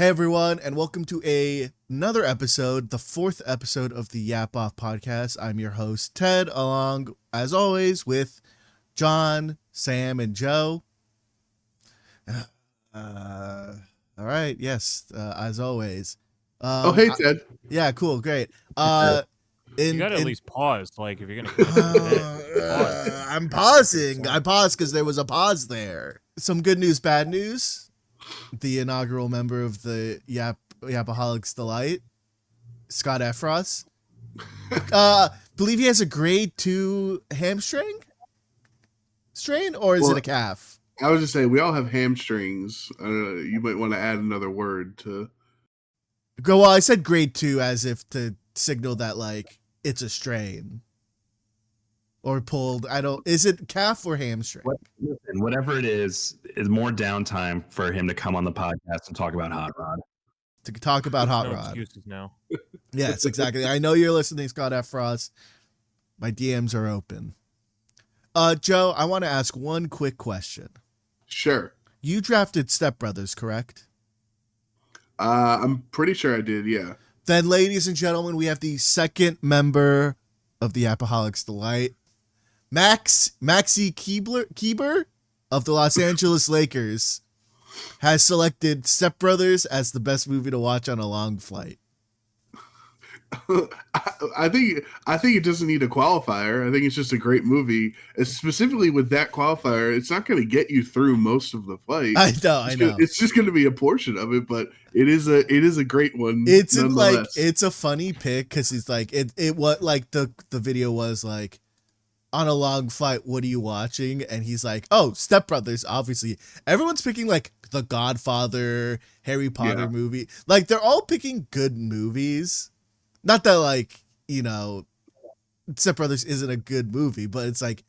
Hey everyone, and welcome to another episode, the fourth episode of the YapOff podcast. I'm your host, Ted, along, as always, with John, Sam, and Joe. All right, yes, as always. Hey, Ted. Yeah, cool, great. You gotta at least pause, like, if you're gonna pause. I'm pausing. I paused because there was a pause there. Some good news, bad news. The inaugural member of the Yapaholics Delight, Scott Effross, believe he has a grade 2 hamstring strain, or is it a calf? I was just saying, we all have hamstrings. You might want to add another word to. Well, I said grade 2 as if to signal that, like, it's a strain. Or pulled. Is it calf or hamstring? Whatever it is more downtime for him to come on the podcast and talk about Hot Rod. To talk about Hot No Rod. excuses now. Yes, exactly. I know you're listening, Scott Effross. My DMs are open. Joe, I want to ask one quick question. Sure. You drafted Step Brothers, correct? I'm pretty sure I did, yeah. Then, ladies and gentlemen, we have the second member of the Yapaholics Delight, Maxi Keeber of the Los Angeles Lakers, has selected Step Brothers as the best movie to watch on a long flight. I think it doesn't need a qualifier. I think it's just a great movie. Specifically with that qualifier, it's not going to get you through most of the flight. I know. It's just going to be a portion of it, but it is a great one. It's like it's a funny pick because it's like it what like the video was like, on a long flight, what are you watching? And he's like, oh, Step Brothers, obviously. Everyone's picking like The Godfather, Harry Potter movie. Like, they're all picking good movies. Not that, like, you know, Step Brothers isn't a good movie, but it's like,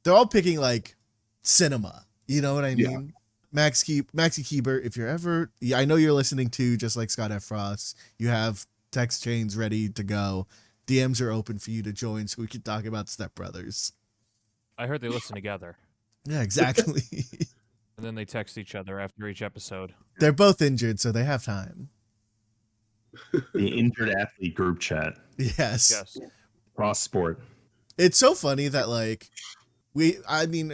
they're all picking like cinema. You know what I mean? Yeah. Maxi Keeber, if you're ever, I know you're listening to, just like Scott Effross, you have text chains ready to go. DMs are open for you to join so we can talk about Step Brothers. I heard they listen together. Yeah, exactly. And then they text each other after each episode. They're both injured, so they have time. The injured athlete group chat. Yes. Cross sport. It's so funny that, like,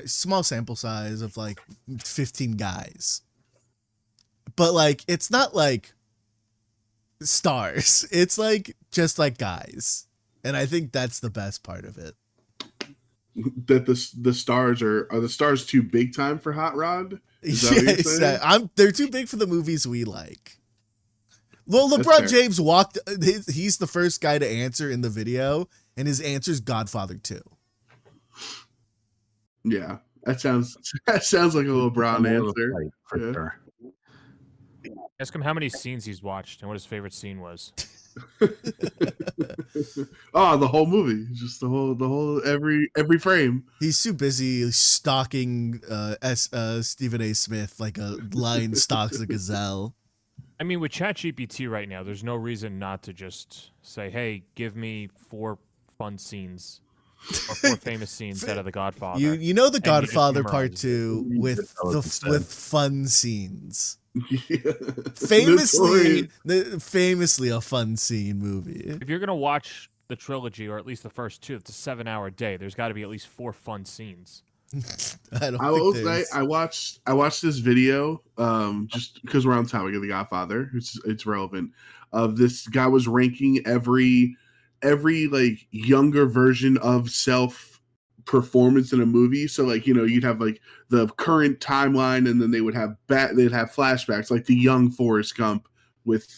small sample size of, like, 15 guys. But, like, it's not, like, stars. It's like just like guys, and I think that's the best part of it. That the stars are the stars too big time for Hot Rod? They're too big for the movies we like. Well, LeBron James he's the first guy to answer in the video, and his answer is Godfather 2. Yeah, that sounds like a LeBron answer. For sure. Ask him how many scenes he's watched and what his favorite scene was. Oh, the whole movie, just the whole every frame. He's too busy stalking Stephen A. Smith like a lion stalks a gazelle. I mean, with ChatGPT right now, there's no reason not to just say, "Hey, give me 4 fun scenes or 4 famous scenes out of The Godfather." You know, The Godfather Part 2 with fun scenes. Yeah. Famously a fun scene movie. If you're gonna watch the trilogy, or at least the first 2, it's a 7-hour day. There's got to be at least 4 fun scenes. I will say I watched this video just because we're on the topic of The Godfather. It's relevant. This guy was ranking every like younger version of self performance in a movie. So, like, you know, you'd have like the current timeline, and then they'd have flashbacks, like the young Forrest Gump with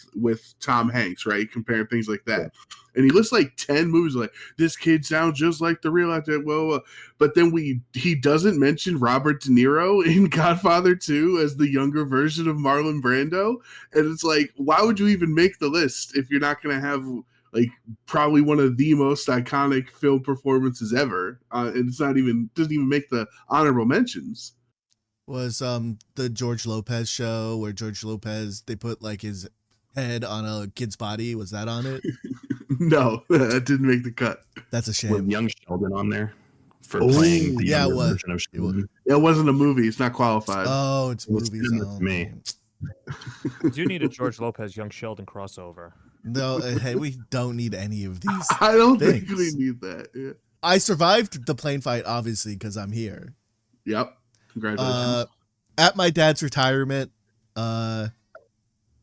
Tom Hanks, right? Comparing things like that. And he lists like 10 movies, like, this kid sounds just like the real actor. Well, but then he doesn't mention Robert De Niro in Godfather 2 as the younger version of Marlon Brando. And it's like, why would you even make the list if you're not going to have like probably one of the most iconic film performances ever? And doesn't even make the honorable mentions. Was the George Lopez show where George Lopez, they put like his head on a kid's body? Was that on it? No, that didn't make the cut. That's a shame. With young Sheldon on there for playing the it was. version of Sheldon. It wasn't a movie. It's not qualified. Oh, it's movies. Me. We do need a George Lopez, Young Sheldon crossover. No, hey, we don't need any of these. I don't things. think we need that. Yeah. I survived the plane fight, obviously, because I'm here. Yep. Congratulations. At my dad's retirement, my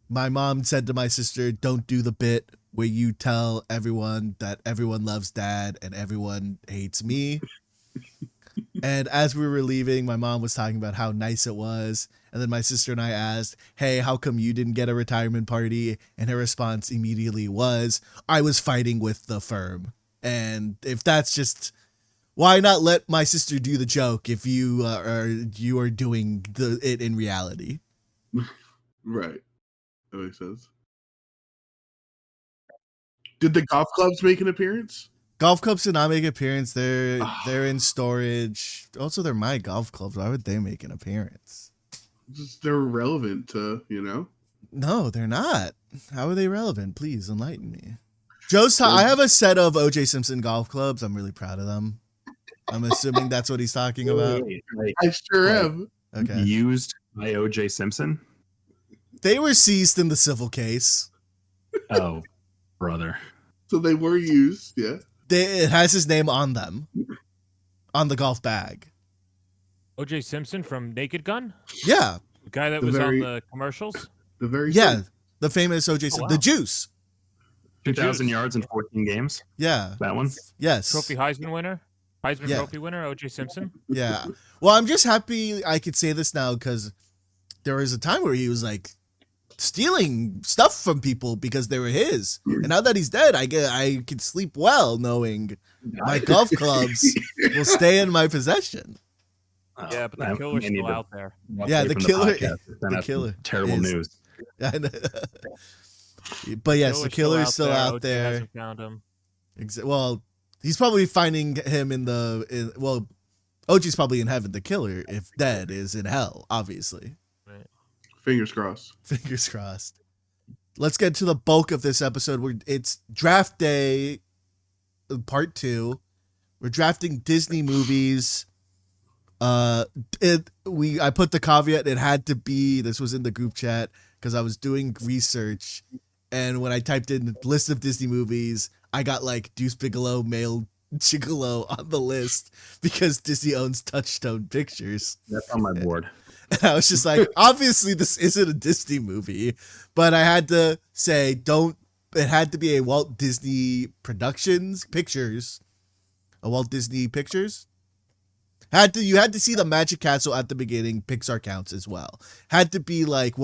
mom said to my sister, "Don't do the bit where you tell everyone that everyone loves dad and everyone hates me." And as we were leaving, my mom was talking about how nice it was. And then my sister and I asked, "Hey, how come you didn't get a retirement party?" And her response immediately was, "I was fighting with the firm." And if that's just, why not let my sister do the joke if you are doing it in reality? Right. That makes sense. Did the golf clubs make an appearance? Golf clubs did not make an appearance. They're in storage. Also, they're my golf clubs. Why would they make an appearance? Just they're relevant to, No, they're not. How are they relevant? Please enlighten me. I have a set of O.J. Simpson golf clubs. I'm really proud of them. I'm assuming that's what he's talking about. I sure am. Okay. Used by O.J. Simpson? They were seized in the civil case. Oh, brother. So they were used, yeah. It has his name on them. On the golf bag. O.J. Simpson from Naked Gun? Yeah. The guy that was on the commercials? The famous O.J. Simpson. Oh, wow. The Juice. 2,000 yards in 14 games? Yeah. That one? Yes. Trophy Heisman winner? Trophy winner, O.J. Simpson? Yeah. Well, I'm just happy I could say this now because there was a time where he was like stealing stuff from people because they were his. And now that he's dead, I can sleep well knowing my golf clubs will stay in my possession. Yeah, but the killer's still out there. Yeah, the killer. Terrible news. But yes, the killer's still out there. Hasn't found him. Well, he's probably finding him OG's probably in heaven. The killer, if dead, is in hell, obviously. Right. Fingers crossed. Fingers crossed. Let's get to the bulk of this episode. It's draft day, part 2. We're drafting Disney movies. I put the caveat it had to be, this was in the group chat because I was doing research, and when I typed in list of Disney movies, I got like Deuce Bigelow, Male Gigolo on the list because Disney owns Touchstone Pictures. That's on my board. And I was just like, obviously this isn't a Disney movie, but I had to say, it had to be a Walt Disney Pictures. A Walt Disney Pictures? You had to see the Magic Castle at the beginning. Pixar counts as well. Had to be like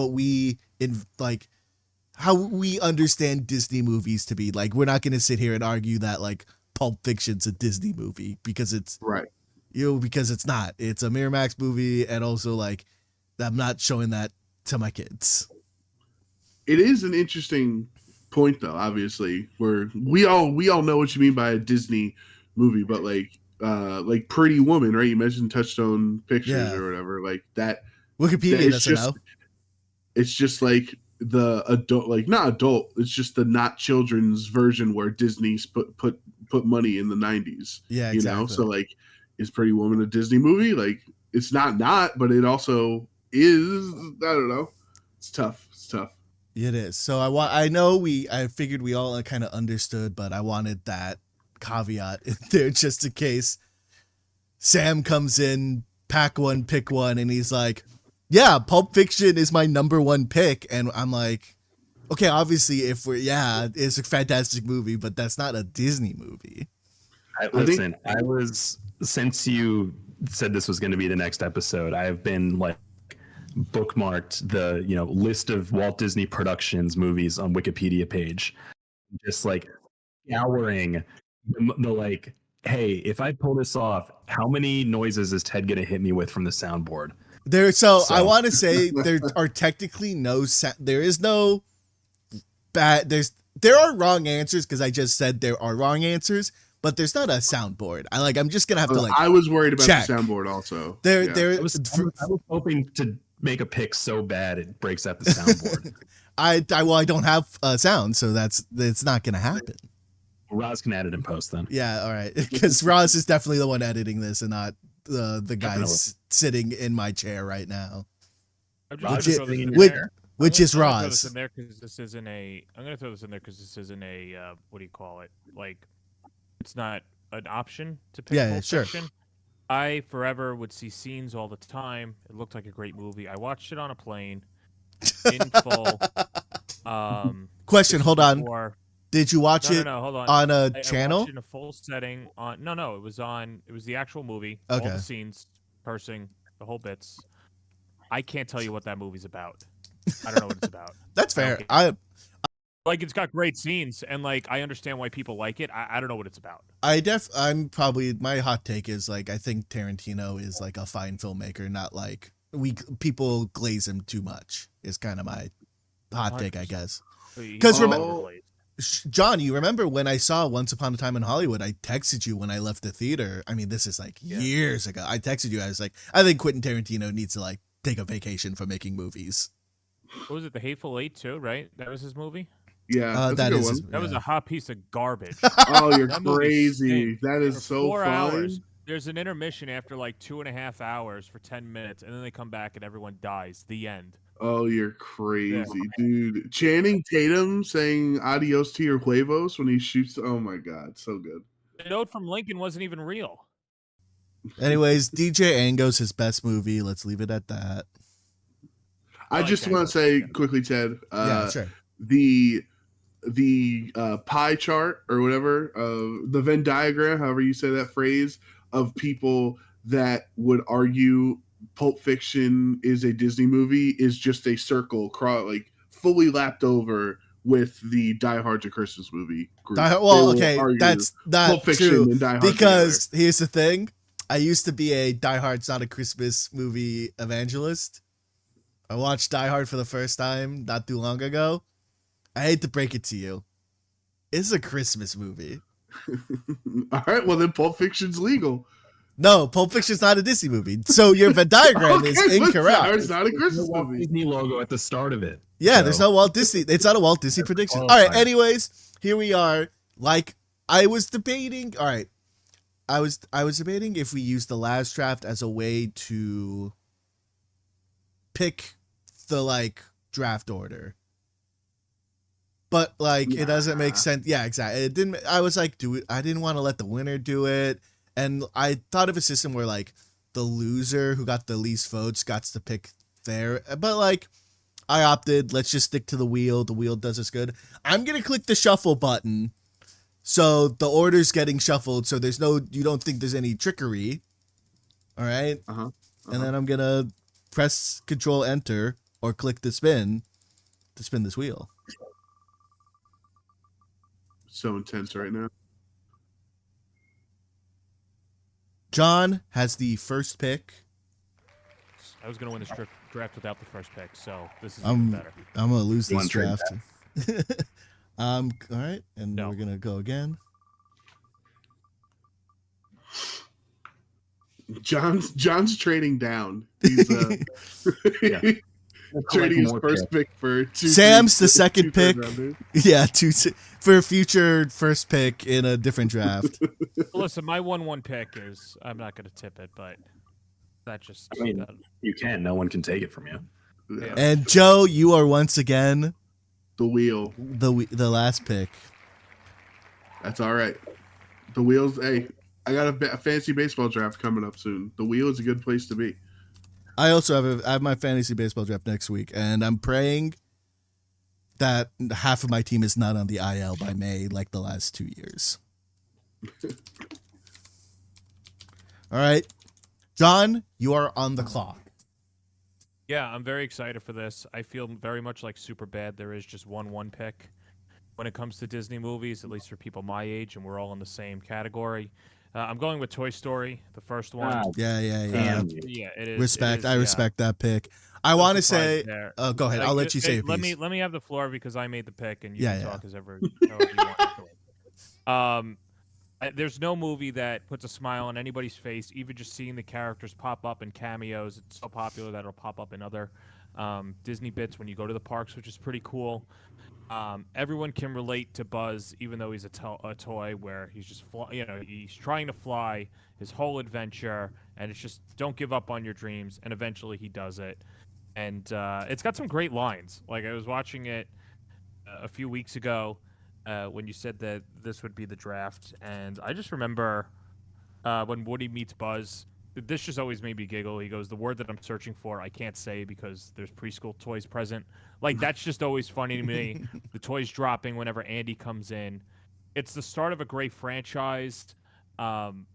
how we understand Disney movies to be. Like, we're not going to sit here and argue that like Pulp Fiction's a Disney movie because it's right. Because it's not. It's a Miramax movie, and also like I'm not showing that to my kids. It is an interesting point, though. Obviously, where we all know what you mean by a Disney movie, but like Pretty Woman, right? You mentioned Touchstone Pictures or whatever, like that. Wikipedia doesn't know. It's just like the adult, like not adult. It's just the not children's version where Disney put money in the 90s. Yeah, exactly. So like, is Pretty Woman a Disney movie? Like, it's not, but it also is. I don't know. It's tough. It is. So I figured we all kind of understood, but I wanted that caveat in there just in case Sam comes in, pick one, and he's like, yeah, Pulp Fiction is my number 1 pick. And I'm like, okay, obviously it's a fantastic movie, but that's not a Disney movie. Since you said this was going to be the next episode, I have been like bookmarked the list of Walt Disney Productions movies on Wikipedia page, just like scouring the like, hey, if I pull this off, how many noises is Ted gonna hit me with from the soundboard? I want to say there are technically there is no bad. There are wrong answers because I just said there are wrong answers, but there's not a soundboard. I'm just gonna have to I was worried about check. the soundboard also. I was hoping to make a pick so bad it breaks out the soundboard. I don't have sound, so it's not gonna happen. Roz can edit and post then. Yeah, all right. Because Roz is definitely the one editing this and not the guys sitting in my chair right now. which is I'm gonna throw this Roz. in there because this isn't a. I'm gonna throw this in there because this isn't a. What do you call it? Like, it's not an option to pick Yeah, Pulp sure. Fiction. I forever would see scenes all the time. It looked like a great movie. I watched it on a plane in full. Question, hold on. Did you watch it no, hold on. on a I channel? watched it in a full setting on. No, it was on. It was the actual movie. Okay. All the scenes, cursing, the whole bits. I can't tell you what that movie's about. I don't know what it's about. That's fair. Like, it's got great scenes, and like I understand why people like it. I don't know what it's about. I'm probably, my hot take is like, I think Tarantino is like a fine filmmaker, not like people glaze him too much. Is kind of my hot take, I guess. Because John, you remember when I saw Once Upon a Time in Hollywood? I texted you when I left the theater. I mean, this is like years ago. I texted you. I was like, I think Quentin Tarantino needs to like take a vacation from making movies. What was it? The Hateful Eight too, right? That was his movie. Yeah, that is one. That was a hot piece of garbage. Oh, you're crazy! That is so 4 fun. hours. There's an intermission after like 2.5 hours for 10 minutes, and then they come back and everyone dies. The end. Oh, you're crazy, dude. Channing Tatum saying adios to your huevos when he shoots. Oh my god, so good. The note from Lincoln wasn't even real. Anyways, DJ Ango's his best movie. Let's leave it at that. I just want to say quickly, Ted. Yeah, sure. The pie chart or whatever, the Venn diagram, however you say that phrase, of people that would argue Pulp Fiction is a Disney movie is just a circle, like fully lapped over with the Die Hard's a Christmas movie group. Okay, that's not Pulp Fiction true and Die Hard because together. here's the thing. I used to be a Die Hard's not a Christmas movie evangelist. I watched Die Hard for the first time not too long ago. I hate to break it to you. It's a Christmas movie. All right, well then Pulp Fiction's legal. No, Pulp Fiction's not a Disney movie. So your Venn diagram is incorrect. It's not a Christmas movie. Disney logo at the start of it. Yeah, there's no Walt Disney. It's not a Walt Disney prediction. All right, anyways, here we are. Like, I was debating. All right. I was debating if we use the last draft as a way to pick the like draft order. But like it doesn't make sense. Yeah, exactly. It didn't. I was like, I didn't want to let the winner do it, and I thought of a system where like the loser who got the least votes got to pick there. But like, I opted. Let's just stick to the wheel. The wheel does us good. I'm gonna click the shuffle button, so the order's getting shuffled. So there's no. You don't think there's any trickery. All right. And then I'm gonna press Control Enter or click the spin to spin this wheel. So intense right now. John has the first pick. I was going to win this draft without the first pick, so this is even better. I'm going to lose this draft. All right, and we're going to go again. John's trading down. He's trading his first pick for two. Sam's the second pick. Yeah, for future first pick in a different draft. Well, listen, my 1-1 pick is I'm not going to tip it, but that just. I mean, you can. No one can take it from you. Yeah. And Joe, you are once again the wheel. The last pick. That's all right. The wheels. Hey, I got a fantasy baseball draft coming up soon. The wheel is a good place to be. I also have my fantasy baseball draft next week, and I'm praying that half of my team is not on the IL by May, like the last 2 years. All right, John, you are on the clock. Yeah, I'm very excited for this. I feel very much like Superbad. There is just 1-1 pick when it comes to Disney movies, at least for people my age, and we're all in the same category. I'm going with Toy Story, the first one. Yeah. Yeah, it is. Respect. I respect that pick. I want to say. Go ahead. I'll let you say. Let me have the floor because I made the pick, and you can talk as ever. There's no movie that puts a smile on anybody's face. Even just seeing the characters pop up in cameos, it's so popular that it'll pop up in other Disney bits when you go to the parks, which is pretty cool. Everyone can relate to Buzz, even though he's a toy where he's just he's trying to fly his whole adventure, and it's just don't give up on your dreams, and eventually he does it. and it's got some great lines. Like I was watching it a few weeks ago when you said that this would be the draft, and I just remember when Woody meets Buzz. This just always made me giggle. He goes, "The word that I'm searching for, I can't say because there's preschool toys present." Like that's just always funny to me. The toys dropping whenever Andy comes in. It's the start of a great franchise. Um,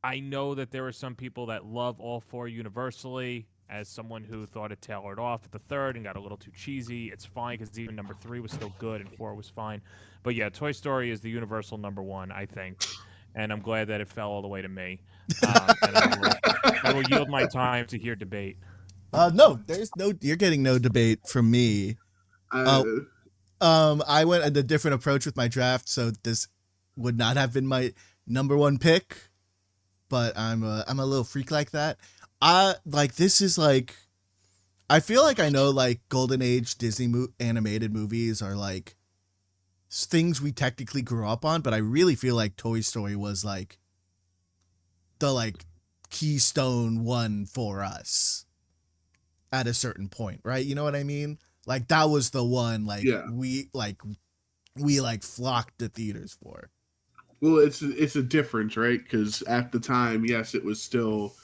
I know that there are some people that love all four universally. As someone who thought it tailored off at the third and got a little too cheesy, it's fine because even number 3 was still good and 4 was fine. But yeah, Toy Story is the universal number 1, I think, and I'm glad that it fell all the way to me. And I will yield my time to hear debate. No, you're getting no debate from me. I went a different approach with my draft, so this would not have been my number 1 pick. But I'm a little freak like that. This is like, I feel like I know like Golden Age Disney animated movies are like things we technically grew up on, but I really feel like Toy Story was like the like keystone one for us at a certain point, right? You know what I mean? Like that was the one we flocked to theaters for. Well, it's a difference, right? Because at the time, yes, it was still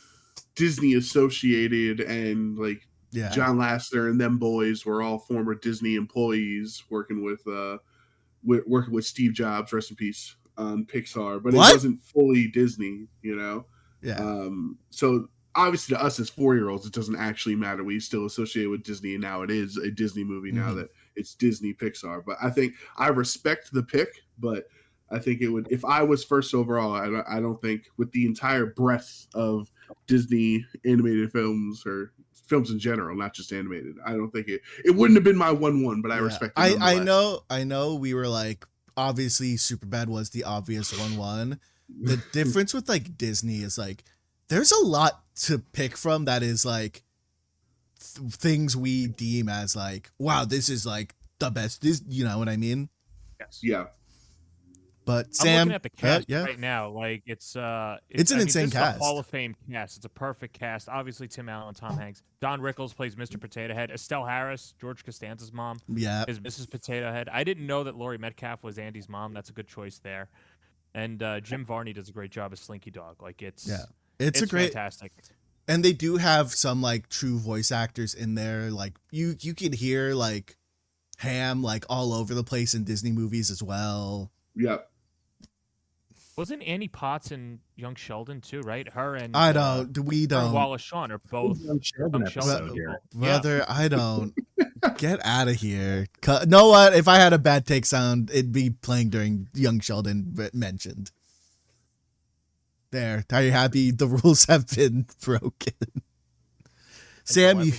Disney associated, and like John Lasseter and them boys were all former Disney employees working with Steve Jobs, rest in peace, on Pixar. But it wasn't fully Disney, you know. Yeah. So obviously, to us as 4-year-olds, it doesn't actually matter. We still associate with Disney, and now it is a Disney movie. Now that it's Disney Pixar, but I think I respect the pick, but I think it would, if I was first overall, I don't think with the entire breadth of Disney animated films or films in general, not just animated, I don't think it wouldn't have been my 1-1, but I respect it. I know we were like, obviously Superbad was the obvious 1-1. The difference with like Disney is like, there's a lot to pick from that is like things we deem as like, wow, this is like the best. This, you know what I mean? Yes. Yeah. But Sam, I'm looking at the cast right now. Like it's an insane cast. It's a Hall of Fame cast. It's a perfect cast. Obviously, Tim Allen, Tom Hanks, Don Rickles plays Mr. Potato Head. Estelle Harris, George Costanza's mom, is Mrs. Potato Head. I didn't know that Laurie Metcalf was Andy's mom. That's a good choice there. And Jim Varney does a great job as Slinky Dog. Like it's a great, fantastic. And they do have some like true voice actors in there. Like you can hear like Ham like all over the place in Disney movies as well. Yep. Wasn't Annie Potts in Young Sheldon too, right? Her and we don't. Wallace Shawn are both Young Sheldon here. Brother, I don't. Get out of here. Know what? If I had a bad take sound, it'd be playing during Young Sheldon mentioned. There. Are you happy? The rules have been broken. Sam, you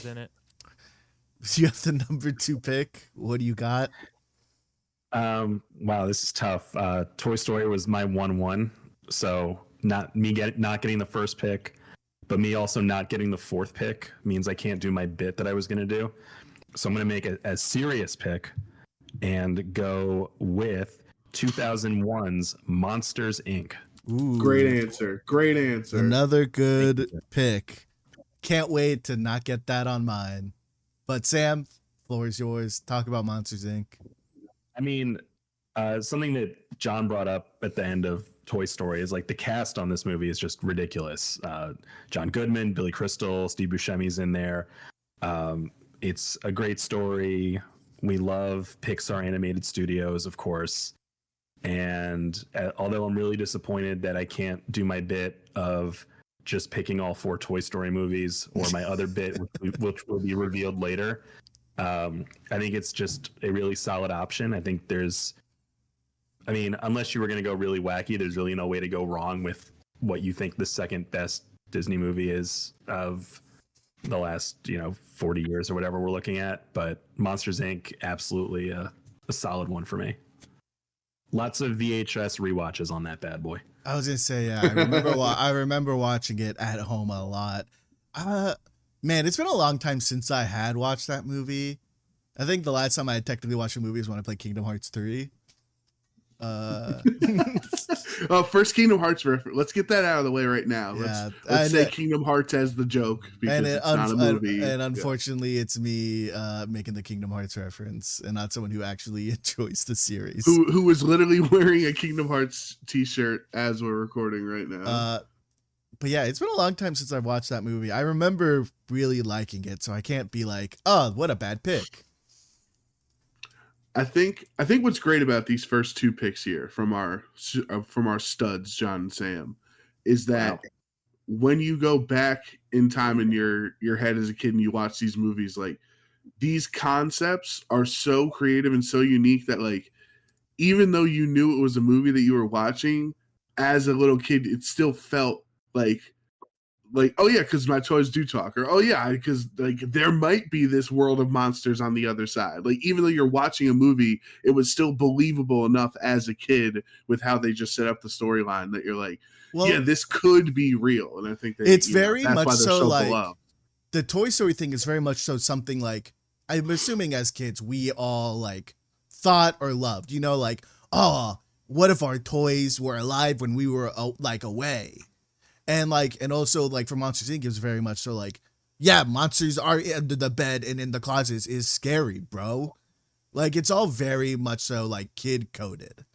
have the number 2 pick. What do you got? Wow, this is tough. Toy Story was my 1-1, so not getting the first pick, but me also not getting the 4th pick means I can't do my bit that I was going to do. So I'm going to make a serious pick and go with 2001's Monsters, Inc. Ooh, great answer. Another good pick. Can't wait to not get that on mine. But Sam, floor is yours. Talk about Monsters, Inc. I mean, something that John brought up at the end of Toy Story is like the cast on this movie is just ridiculous. John Goodman, Billy Crystal, Steve Buscemi's in there. It's a great story. We love Pixar animated studios, of course. And although I'm really disappointed that I can't do my bit of just picking all 4 Toy Story movies or my other bit, which will be revealed later, I think it's just a really solid option. I think unless you were going to go really wacky, there's really no way to go wrong with what you think the second best Disney movie is of the last, 40 years or whatever we're looking at. But Monsters, Inc., absolutely a solid one for me. Lots of VHS rewatches on that bad boy. I was going to say, yeah, I remember watching it at home a lot. Man, it's been a long time since I had watched that movie. I think the last time I had technically watched a movie was when I played Kingdom Hearts 3. First Kingdom Hearts reference. Let's get that out of the way right now. Yeah, let's say Kingdom Hearts as the joke because it's not a movie. And unfortunately, it's me making the Kingdom Hearts reference, and not someone who actually enjoys the series. Who was literally wearing a Kingdom Hearts t-shirt as we're recording right now. But yeah, it's been a long time since I've watched that movie. I remember really liking it, so I can't be like, oh, what a bad pick. I think what's great about these first two picks here from our studs, John and Sam, is that when you go back in time in your head as a kid and you watch these movies, like these concepts are so creative and so unique that like even though you knew it was a movie that you were watching as a little kid, it still felt like oh yeah, because my toys do talk, or oh yeah, because like there might be this world of monsters on the other side. Like even though you're watching a movie, it was still believable enough as a kid with how they just set up the storyline that you're like, well, yeah, this could be real. And I think it's very much so like beloved. The Toy Story thing is very much so something like I'm assuming as kids we all like thought or loved. You know, like oh, what if our toys were alive when we were like away? And like, and also like for Monsters Inc. is very much so like, yeah, monsters are under the bed and in the closets is scary, bro. Like it's all very much so like kid coded.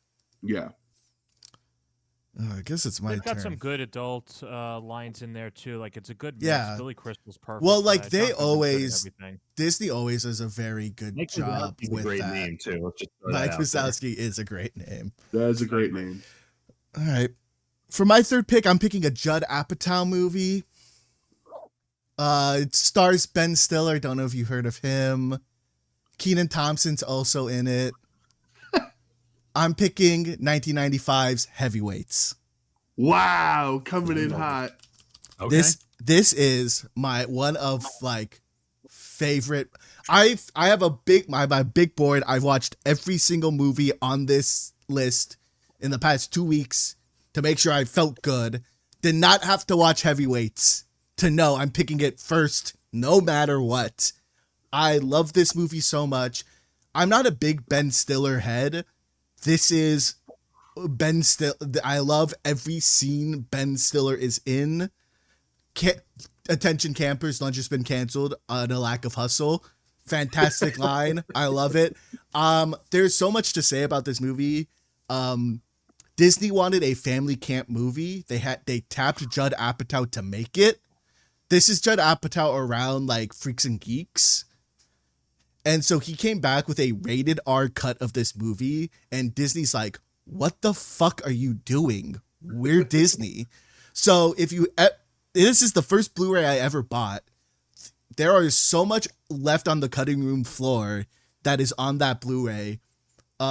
Yeah. I guess it's my turn. They've got some good adult lines in there too. Like it's a good mix. Yeah. Billy Crystal's perfect. Well, like they always, Disney always does a very good job with a great that. Name too. Mike Wazowski is a great name. That is a great name. All right. For my third pick, I'm picking a Judd Apatow movie. It stars Ben Stiller. Don't know if you heard of him. Kenan Thompson's also in it. I'm picking 1995's Heavyweights. Wow, coming in hot. Okay. This is my one of like favorite. I have a my big board. I've watched every single movie on this list in the past 2 weeks. To make sure I felt good, did not have to watch Heavyweights to know I'm picking it first, no matter what. I love this movie so much. I'm not a big Ben Stiller head. This is Ben Stiller. I love every scene Ben Stiller is in. Attention campers, lunch has been canceled on a lack of hustle. Fantastic line. I love it. There's so much to say about this movie. Disney wanted a family camp movie. They tapped Judd Apatow to make it. This is Judd Apatow around like Freaks and Geeks. And so he came back with a rated R cut of this movie. And Disney's like, what the fuck are you doing? We're Disney. So this is the first Blu-ray I ever bought. There is so much left on the cutting room floor that is on that Blu-ray.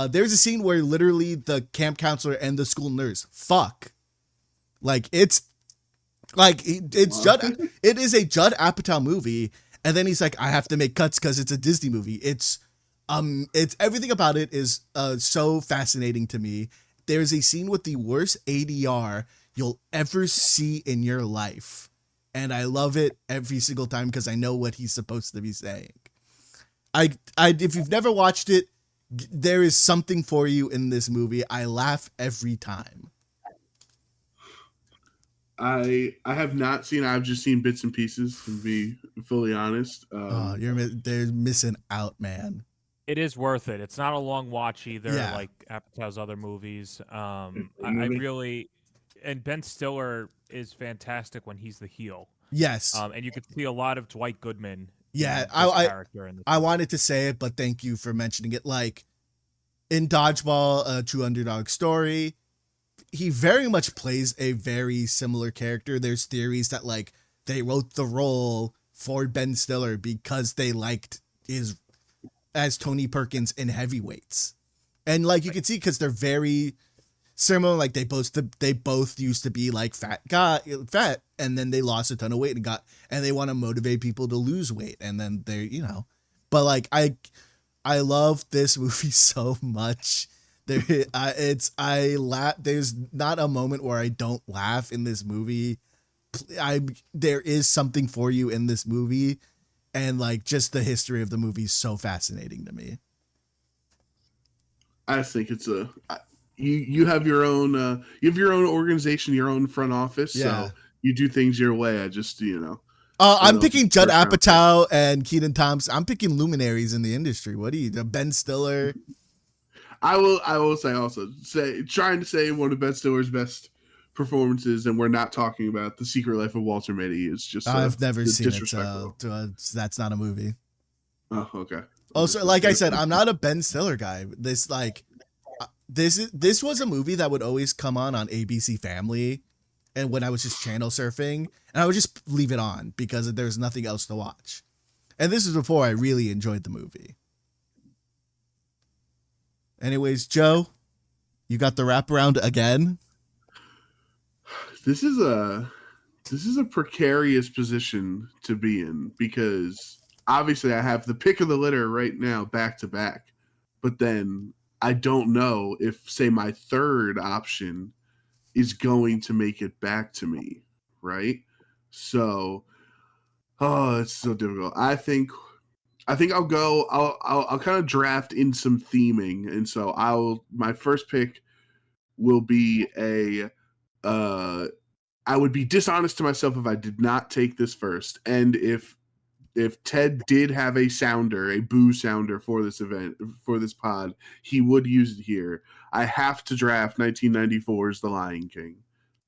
There's a scene where literally the camp counselor and the school nurse fuck. Like it's Judd. It is a Judd Apatow movie, and then he's like, I have to make cuts because it's a Disney movie. It's everything about it is so fascinating to me. There's a scene with the worst ADR you'll ever see in your life, and I love it every single time because I know what he's supposed to be saying. If you've never watched it, there is something for you in this movie. I laugh every time. I have not seen. I've just seen bits and pieces. To be fully honest, they're missing out, man. It is worth it. It's not a long watch either, like Apatow's other movies. I really, and Ben Stiller is fantastic when he's the heel. Yes, and you could see a lot of Dwight Goodman. Yeah, I wanted to say it, but thank you for mentioning it. Like in Dodgeball, A True Underdog Story, he very much plays a very similar character. There's theories that like they wrote the role for Ben Stiller because they liked his as Tony Perkins in Heavyweights, and like you can see because they're very similar. Like they both used to be like fat, and then they lost a ton of weight and they want to motivate people to lose weight, and then they're but like I love this movie so much. There's not a moment where I don't laugh in this movie. There is something for you in this movie, and like just the history of the movie is so fascinating to me. I think it's you have your own organization, your own front office. Yeah. So you do things your way. I just I'm picking Judd Apatow and Kenan Thompson. I'm picking luminaries in the industry. What do you? Ben Stiller. I will say also trying to say one of Ben Stiller's best performances, and we're not talking about The Secret Life of Walter Mitty. Is just I've never seen it, so that's not a movie. Oh, okay. Also, like I said, I'm not a Ben Stiller guy. This was a movie that would always come on ABC Family, and when I was just channel surfing, and I would just leave it on because there's nothing else to watch. And this is before I really enjoyed the movie. Anyways, Joe, you got the wraparound again. This is a precarious position to be in because obviously I have the pick of the litter right now back to back, but then I don't know if, say, my third option is going to make it back to me, right? So, it's so difficult. I think I'll go. I'll kind of draft in some theming, and so my first pick will be I would be dishonest to myself if I did not take this first, and if Ted did have a boo sounder for this event, for this pod, he would use it here. I have to draft 1994's The Lion King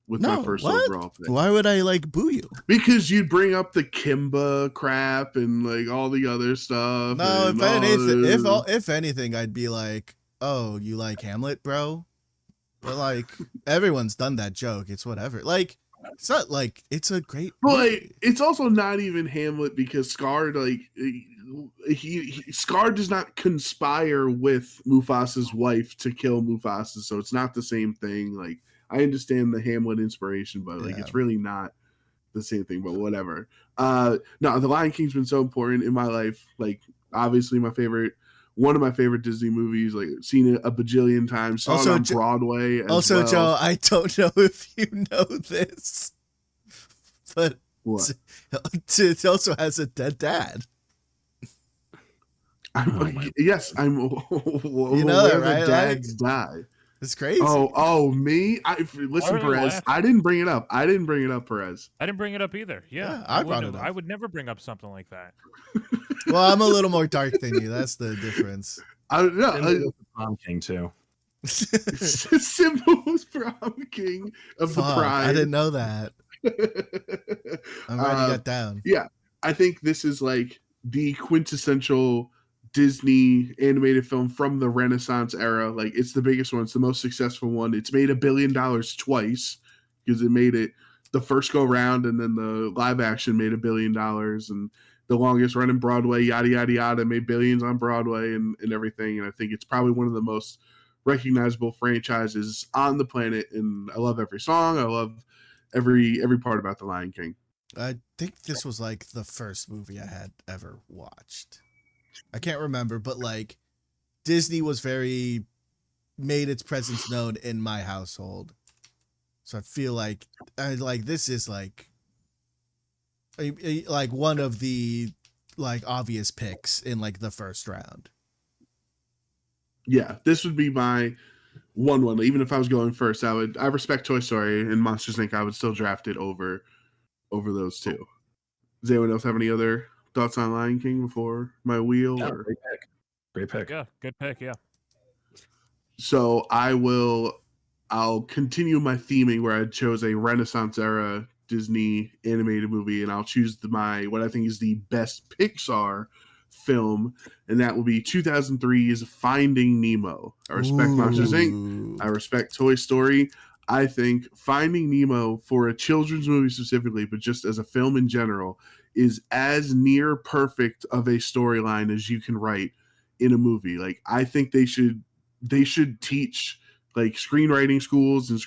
with my first overall pick. Why would I boo you? Because you'd bring up the Kimba crap and all the other stuff. No, if anything, I'd be like, oh, you like Hamlet, bro? But everyone's done that joke. It's whatever. It's not it's a great. But it's also not even Hamlet because Scar Scar does not conspire with Mufasa's wife to kill Mufasa, so it's not the same thing. I understand the Hamlet inspiration, but it's really not the same thing. But whatever. No, The Lion King's been so important in my life. Obviously, one of my favorite Disney movies. Seen it a bajillion times. Saw it on Broadway. Also, well. Joe, I don't know if you know this, but what? It also has a dead dad. Yes, I'm. You know that, right? Dads die. It's crazy. Oh, me. Listen, Perez. I didn't bring it up. Perez. I didn't bring it up either. Yeah, I brought it up. I would never bring up something like that. Well, I'm a little more dark than you. That's the difference. I don't know. Prom King too. Simba's prom king of the pride. I didn't know that. I'm writing that down. Yeah, I think this is the quintessential Disney animated film from the Renaissance era. It's the biggest one. It's the most successful one. It's made $1 billion twice because it made it the first go round, and then the live action made $1 billion, and the longest running Broadway, yada yada yada, made billions on Broadway and everything. And I think it's probably one of the most recognizable franchises on the planet. And I love every song. I love every part about The Lion King. I think this was the first movie I had ever watched. I can't remember, but Disney was made its presence known in my household. So I feel this is one of the obvious picks in the first round. Yeah, this would be my one. Even if I was going first, I respect Toy Story and Monsters Inc. I would still draft it over those two. Does anyone else have any other thoughts on Lion King before my wheel? Yeah, great pick. Yeah, good pick. Yeah. So I'll continue my theming where I chose a Renaissance era Disney animated movie, and I'll choose what I think is the best Pixar film, and that will be 2003's Finding Nemo. I respect Monsters Inc. I respect Toy Story. I think Finding Nemo, for a children's movie specifically, but just as a film in general, is as near perfect of a storyline as you can write in a movie. I think they should teach screenwriting schools and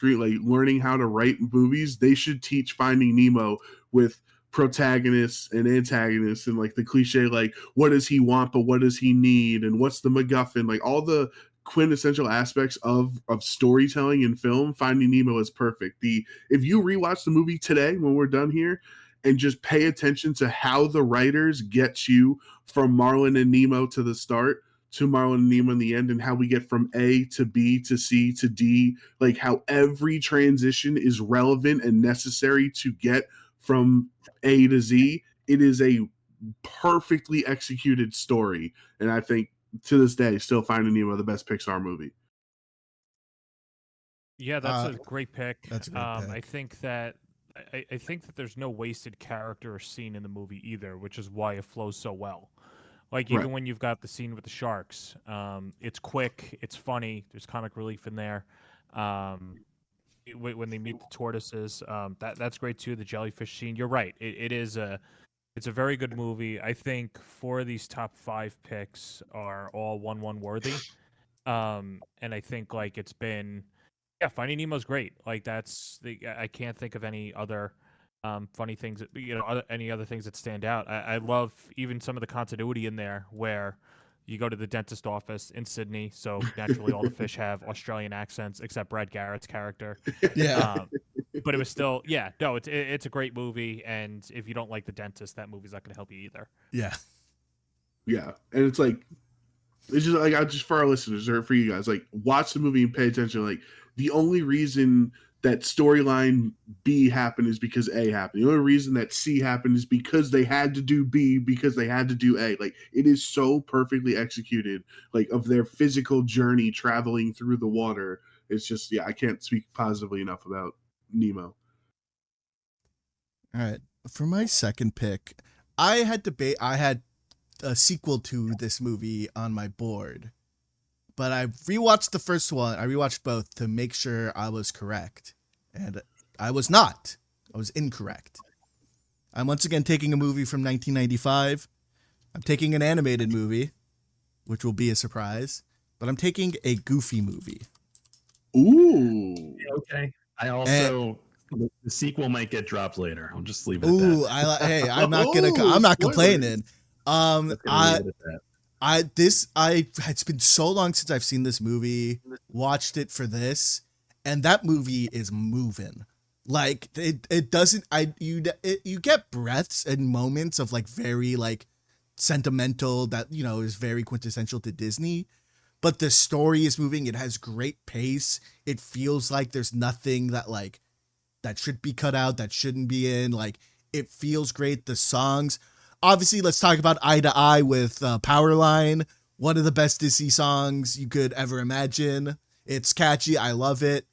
learning how to write movies. They should teach Finding Nemo with protagonists and antagonists and the cliche what does he want but what does he need and what's the MacGuffin, all the quintessential aspects of storytelling in film. Finding Nemo is perfect. If you rewatch the movie today when we're done here and just pay attention to how the writers get you from Marlin and Nemo to the start to Marlon and Nemo in the end, and how we get from A to B to C to D, like how every transition is relevant and necessary to get from A to Z. It is a perfectly executed story, and I think to this day, still Finding Nemo the best Pixar movie. Yeah, that's a great pick. That's a great pick. I think that there's no wasted character or scene in the movie either, which is why it flows so well. Like even when you've got the scene with the sharks, it's quick, it's funny. There's comic relief in there. When they meet the tortoises, that's great too. The jellyfish scene. You're right. It's a very good movie. I think 4 of these top 5 picks are all 1-1 worthy. And I think like it's been. Yeah, Finding Nemo's great. Like I can't think of any other funny things, any other things that stand out. I love even some of the continuity in there where you go to the dentist office in Sydney, so naturally all the fish have Australian accents except Brad Garrett's character. Yeah. But it was still, it's a great movie, and if you don't like the dentist, that movie's not going to help you either. Yeah. Yeah, and it's like, it's just like, just for our listeners or for you guys, like watch the movie and pay attention. Like the only reason that storyline B happened is because A happened. The only reason that C happened is because they had to do B because they had to do A. Like it is so perfectly executed, like of their physical journey traveling through the water. It's just, I can't speak positively enough about Nemo. All right. For my second pick, I had a sequel to this movie on my board, but I rewatched the first one. I rewatched both to make sure I was correct, and I was not. I was incorrect. I'm once again taking a movie from 1995. I'm taking an animated movie, which will be a surprise, but I'm taking a Goofy movie. Ooh. Okay. I also the sequel might get dropped later. I'll just leave it at that. Hey, I'm not complaining. It's been so long since I've seen this movie, watched it for this, and that movie is moving. Like it doesn't, you get breaths and moments of like very like sentimental that, is very quintessential to Disney, but the story is moving. It has great pace. It feels like there's nothing that should be cut out, that shouldn't be in. Like it feels great. The songs, obviously, let's talk about Eye to Eye with Powerline. One of the best Disney songs you could ever imagine. It's catchy. I love it.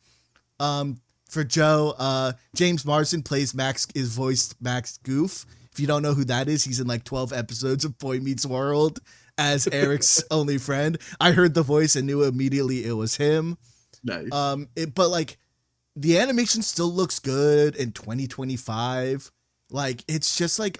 For Joe, James Marsden is voiced Max Goof. If you don't know who that is, he's in like 12 episodes of Boy Meets World as Eric's only friend. I heard the voice and knew immediately it was him. Nice. But like the animation still looks good in 2025. Like it's just like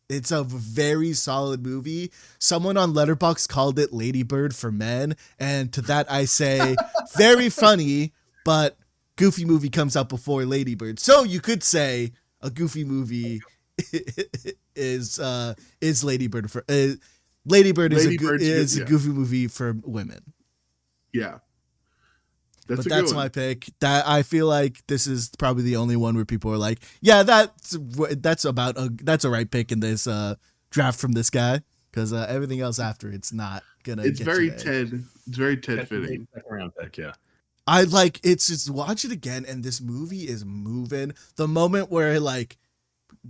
it's a very solid movie. Someone on Letterboxd called it Lady Bird for men, and to that I say, very funny, but Goofy movie comes out before Lady Bird. So you could say a Goofy movie is Lady Bird for Lady Bird is a Goofy movie for women. Yeah. That's my pick. That I feel like this is probably the only one where people are like, yeah, that's a right pick in this draft from this guy, because everything else after it's not gonna. It's very Ted. It's very Ted fitting. Second round pick, yeah. I like it's just watch it again, and this movie is moving. The moment where like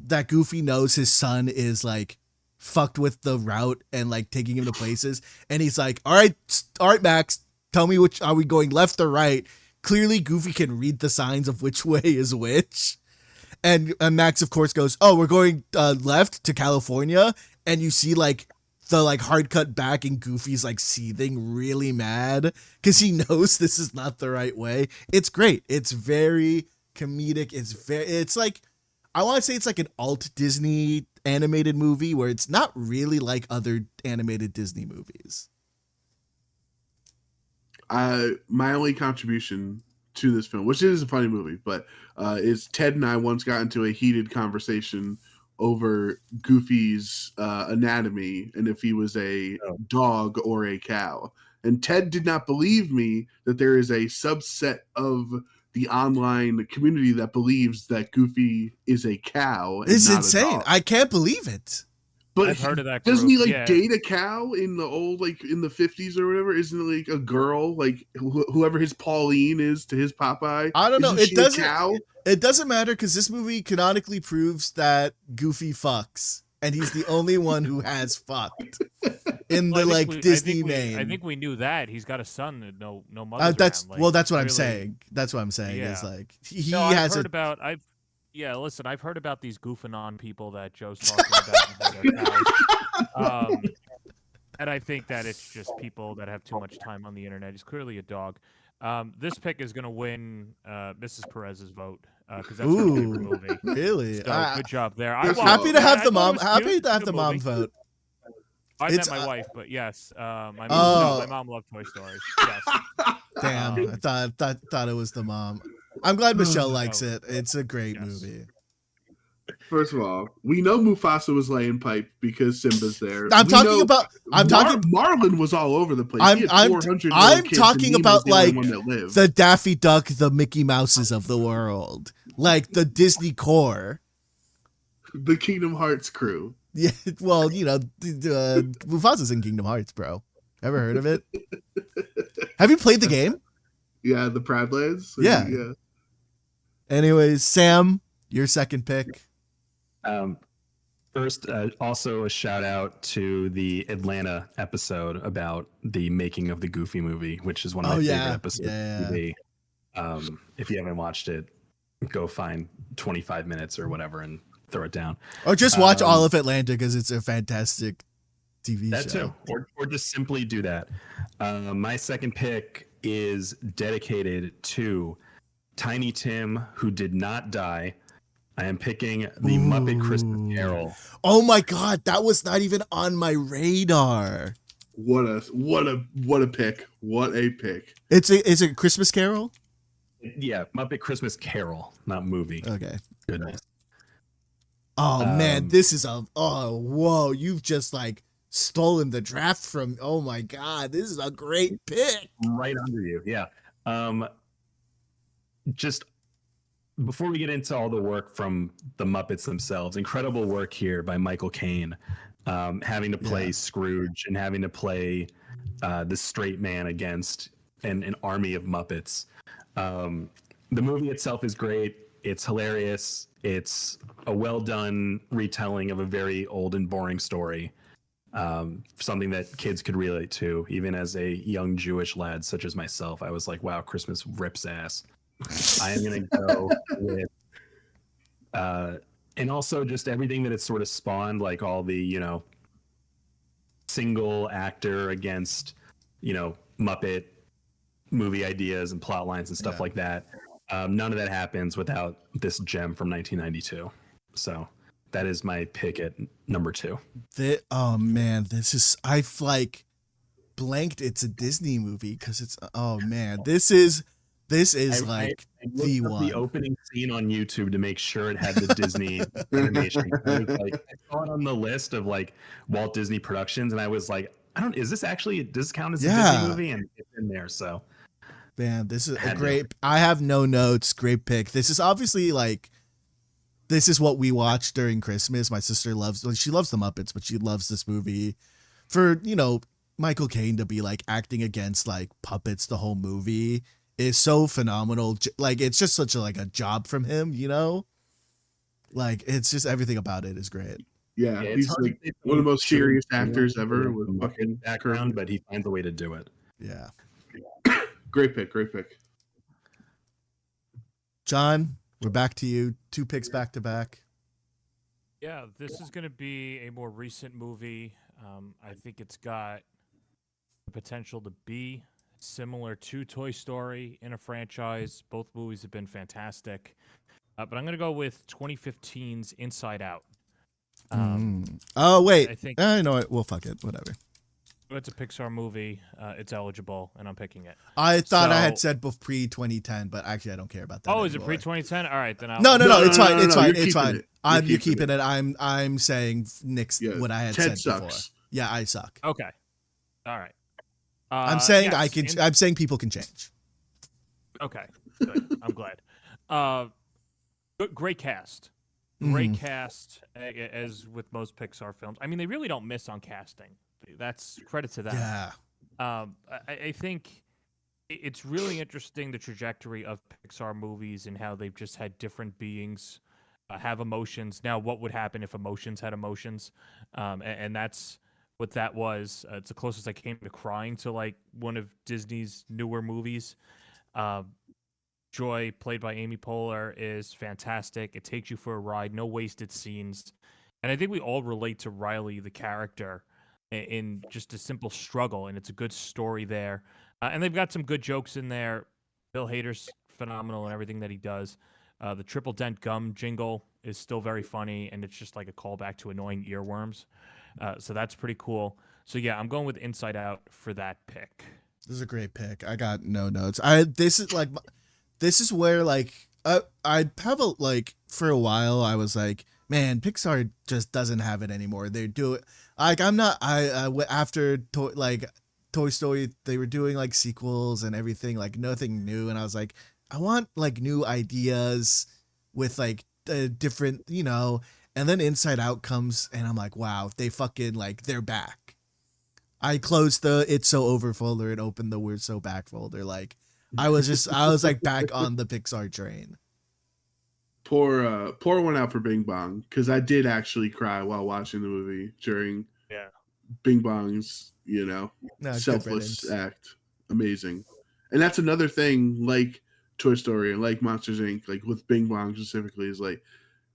that Goofy knows his son is like fucked with the route and like taking him to places, and he's like, all right, Max. Tell me which, are we going left or right? Clearly Goofy can read the signs of which way is which. And Max, of course, goes, oh, we're going left to California. And you see like the like hard cut back and Goofy's like seething really mad because he knows this is not the right way. It's great. It's very comedic. It's like, I want to say it's like an alt Disney animated movie where it's not really like other animated Disney movies. My only contribution to this film, which is a funny movie, but is Ted and I once got into a heated conversation over Goofy's anatomy and if he was a dog or a cow. And Ted did not believe me that there is a subset of the online community that believes that Goofy is a cow. It's insane. I can't believe it. But I've heard of that doesn't he group, date a cow in the old in the 50s or whatever? Isn't it a girl whoever his Pauline is to his Popeye? I don't know. Isn't she a cow? It doesn't matter because this movie canonically proves that Goofy fucks, and he's the only one who has fucked in the Disney name. I think we knew that he's got a son that no mother's around. That's what I'm saying. That's what I'm saying is he has I've heard about these goofing on people that Joe's talking about. And I think that it's just people that have too much time on the internet. He's clearly a dog. This pick is going to win Mrs. Perez's vote because that's her favorite movie. Really? So good job there. I'm happy to have the mom. Happy to have the mom vote. I met my wife, but yes, my mom loved Toy Story. Yes. Damn, I thought it was the mom. I'm glad Michelle likes it. It's a great movie. First of all, we know Mufasa was laying pipe because Simba's there. Marlon was all over the place. I'm talking about the Daffy Duck, the Mickey Mouses of the world, like the Disney core, the Kingdom Hearts crew. Yeah, well, Mufasa's in Kingdom Hearts, bro. Ever heard of it? Have you played the game? Yeah, the Proudlands. Yeah. Anyways, Sam, your second pick. First, also a shout out to the Atlanta episode about the making of the Goofy movie, which is one of my favorite episodes. Yeah. If you haven't watched it, go find 25 minutes or whatever and throw it down. Or just watch all of Atlanta because it's a fantastic TV show. That too. Or just simply do that. My second pick is dedicated to Tiny Tim, who did not die. I am picking the Muppet Christmas Carol. Oh my God, that was not even on my radar. What a pick. What a pick. Is it Christmas Carol? Yeah, Muppet Christmas Carol, not movie. Okay. Goodness. Oh man, this is whoa, you've just stolen the draft from, oh my God, this is a great pick. Right under you, yeah. Just before we get into all the work from the Muppets themselves, incredible work here by Michael Caine, having to play Scrooge and having to play the straight man against an army of Muppets. The movie itself is great. It's hilarious. It's a well-done retelling of a very old and boring story. Something that kids could relate to. Even as a young Jewish lad such as myself, I was like, wow, Christmas rips ass. I am going to go with, and also just everything that it's sort of spawned, like all the, single actor against, Muppet movie ideas and plot lines and stuff like that. None of that happens without this gem from 1992. So that is my pick at number 2. Oh man, I've blanked. It's a Disney movie because it's, oh man, this is the one. The opening scene on YouTube to make sure it had the Disney animation. I saw it on the list of Walt Disney Productions, and I was like, does this count as a Disney movie? And it's in there, so. Man, this is a great. I have no notes. Great pick. This is obviously this is what we watch during Christmas. My sister she loves the Muppets, but she loves this movie for, Michael Caine to be acting against puppets the whole movie is so phenomenal. It's just such a job from him, it's just everything about it is great. Yeah, he's one of the most serious actors ever with fucking background, but he finds a way to do it. Yeah. Great pick. John, we're back to you. 2 picks back to back. Yeah, this is going to be a more recent movie. I think it's got the potential to be similar to Toy Story in a franchise. Both movies have been fantastic. But I'm going to go with 2015's Inside Out. Oh, wait. I think I know it. Well, fuck it. Whatever. It's a Pixar movie. It's eligible, and I'm picking it. I thought I had said pre-2010, but actually I don't care about that. Oh, is it pre-2010? All right, then I'll... No, it's fine. It's fine. You're keeping it. I'm saying Nick's what I had Ted said sucks. before. Yeah, I suck. Okay. All right. I'm saying I'm saying people can change. Okay. Good. I'm glad. Great cast. Great cast, as with most Pixar films. I mean, they really don't miss on casting. That's credit to them. Yeah. I think it's really interesting, the trajectory of Pixar movies and how they've just had different beings have emotions. Now, what would happen if emotions had emotions? And that's what that was. It's the closest I came to crying to like one of Disney's newer movies. Joy, played by Amy Poehler, is fantastic. It takes you for a ride, no wasted scenes. And I think we all relate to Riley, the character, in just a simple struggle, and it's a good story there. And they've got some good jokes in there. Bill Hader's phenomenal in everything that he does. The Triple Dent Gum jingle is still very funny, and it's just like a callback to annoying earworms. So that's pretty cool. So yeah, I'm going with Inside Out for that pick. This is a great pick. I got no notes. This is where like I have a like for a while I was like, man, Pixar just doesn't have it anymore. They do it like I'm not after Toy Story, they were doing like sequels and everything, like nothing new, and I was like, I want like new ideas with like different, and then Inside Out comes and I'm like, wow, they fucking like they're back. I closed the It's So Over folder and opened the We're So Back folder. Like I was like back on the Pixar train. Pour one out for Bing Bong, because I did actually cry while watching the movie during Bing Bong's, selfless act. Amazing. And that's another thing, like Toy Story and like Monsters Inc., like with Bing Bong specifically, is like,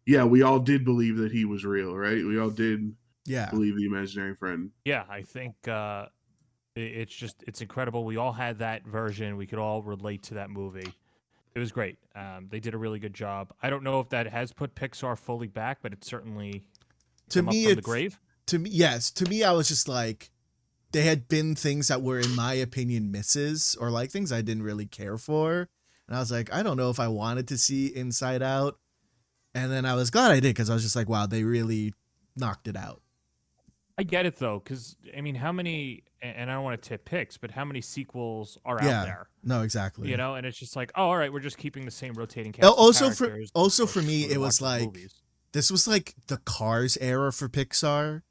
yeah, we all did believe that he was real, right? We all did believe the imaginary friend. Yeah, I think it's incredible. We all had that version. We could all relate to that movie. It was great. They did a really good job. I don't know if that has put Pixar fully back, but it certainly to me from the grave. To me, yes. To me, I was just like, they had been things that were, in my opinion, misses, or like things I didn't really care for. And I was like, I don't know if I wanted to see Inside Out. And then I was glad I did, because I was just like, wow, they really knocked it out. I get it, though, because, I mean, how many, and I don't want to tip picks, but how many sequels are out there? No, exactly. And it's just like, oh, all right, we're just keeping the same rotating cast. Also for me, it was like, this was like the Cars era for Pixar.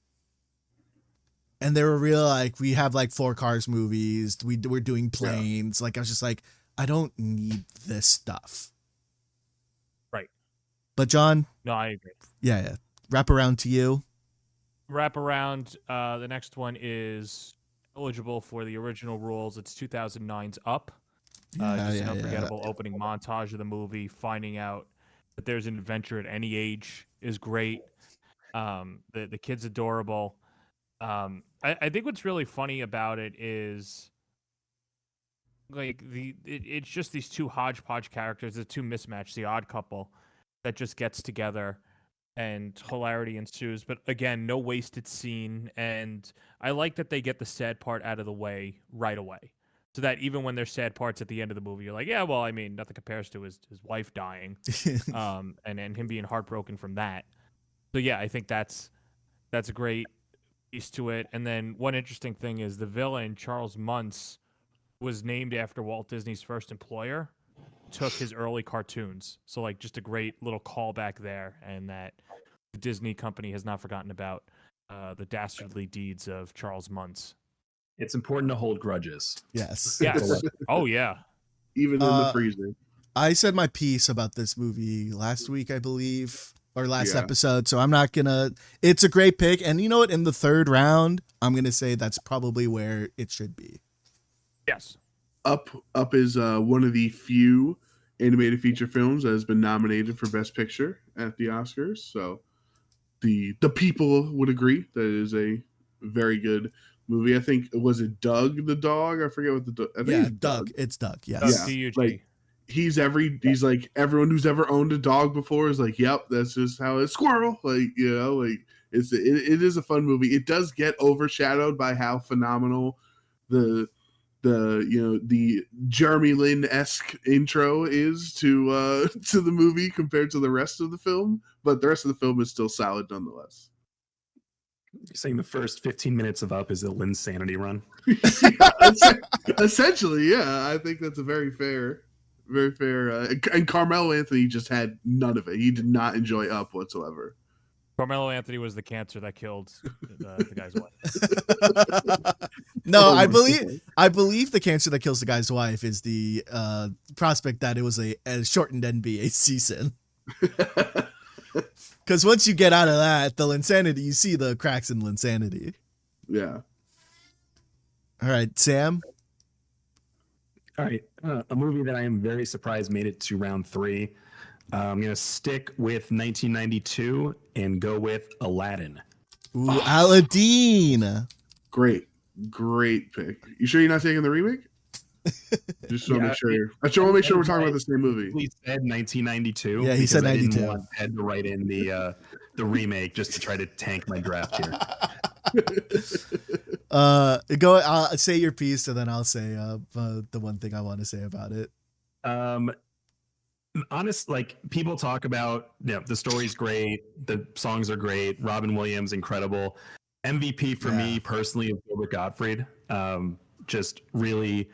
And they were real like, we have like 4 Cars movies. We're doing planes. Yeah. Like, I was just like, I don't need this stuff. Right. But John? No, I agree. Yeah. Wrap around to you. Wrap around. The next one is eligible for the original rules. It's 2009's Up. Just an unforgettable opening montage of the movie. Finding out that there's an adventure at any age is great. The kid's adorable. I think what's really funny about it is like it's just these two hodgepodge characters, the two mismatched, the odd couple that just gets together and hilarity ensues. But again, no wasted scene, and I like that they get the sad part out of the way right away, so that even when there's sad parts at the end of the movie, you're like, yeah, well, I mean, nothing compares to his wife dying, and him being heartbroken from that. So yeah, I think that's a great piece to it. And then one interesting thing is the villain, Charles Muntz, was named after Walt Disney's first employer, took his early cartoons. So like just a great little callback there, and that the Disney company has not forgotten about the dastardly deeds of Charles Muntz. It's important to hold grudges. Yes. Yes. Oh yeah. Even in the freezer. I said my piece about this movie last week, I believe. Or last episode, so I'm not gonna. It's a great pick, and you know what? In the 3rd round, I'm gonna say that's probably where it should be. Yes, Up is one of the few animated feature films that has been nominated for Best Picture at the Oscars. So the people would agree that it is a very good movie. I think was it Doug the dog? I forget what Doug. It's Doug. Yes. Doug D-U-G. Like, he's like everyone who's ever owned a dog before is like, yep, that's just how it's Squirrel. Like, like it is a fun movie. It does get overshadowed by how phenomenal the Jeremy Lin-esque intro is to the movie compared to the rest of the film, but the rest of the film is still solid nonetheless. You're saying the first 15 minutes of Up is a Linsanity run? Essentially, yeah. I think that's a very fair Very fair. And Carmelo Anthony just had none of it. He did not enjoy Up whatsoever. Carmelo Anthony was the cancer that killed the guy's wife. No, I believe the cancer that kills the guy's wife is the prospect that it was a shortened NBA season. Because once you get out of that, the Linsanity, you see the cracks in Linsanity. Yeah. All right, Sam. All right, a movie that I am very surprised made it to round 3. I'm gonna stick with 1992 and go with Aladdin. Ooh, Aladdin. Great pick. You sure you're not taking the remake? Just want to make sure. I want to make sure we're talking about the same movie. He said 1992. Yeah, he said 92. I didn't want Ted to write in the remake just to try to tank my draft here. Go. I'll say your piece, and then I'll say the one thing I want to say about it. Honest, like people talk about, the story's great, the songs are great, Robin Williams incredible. MVP for me personally is Gilbert Gottfried. Just really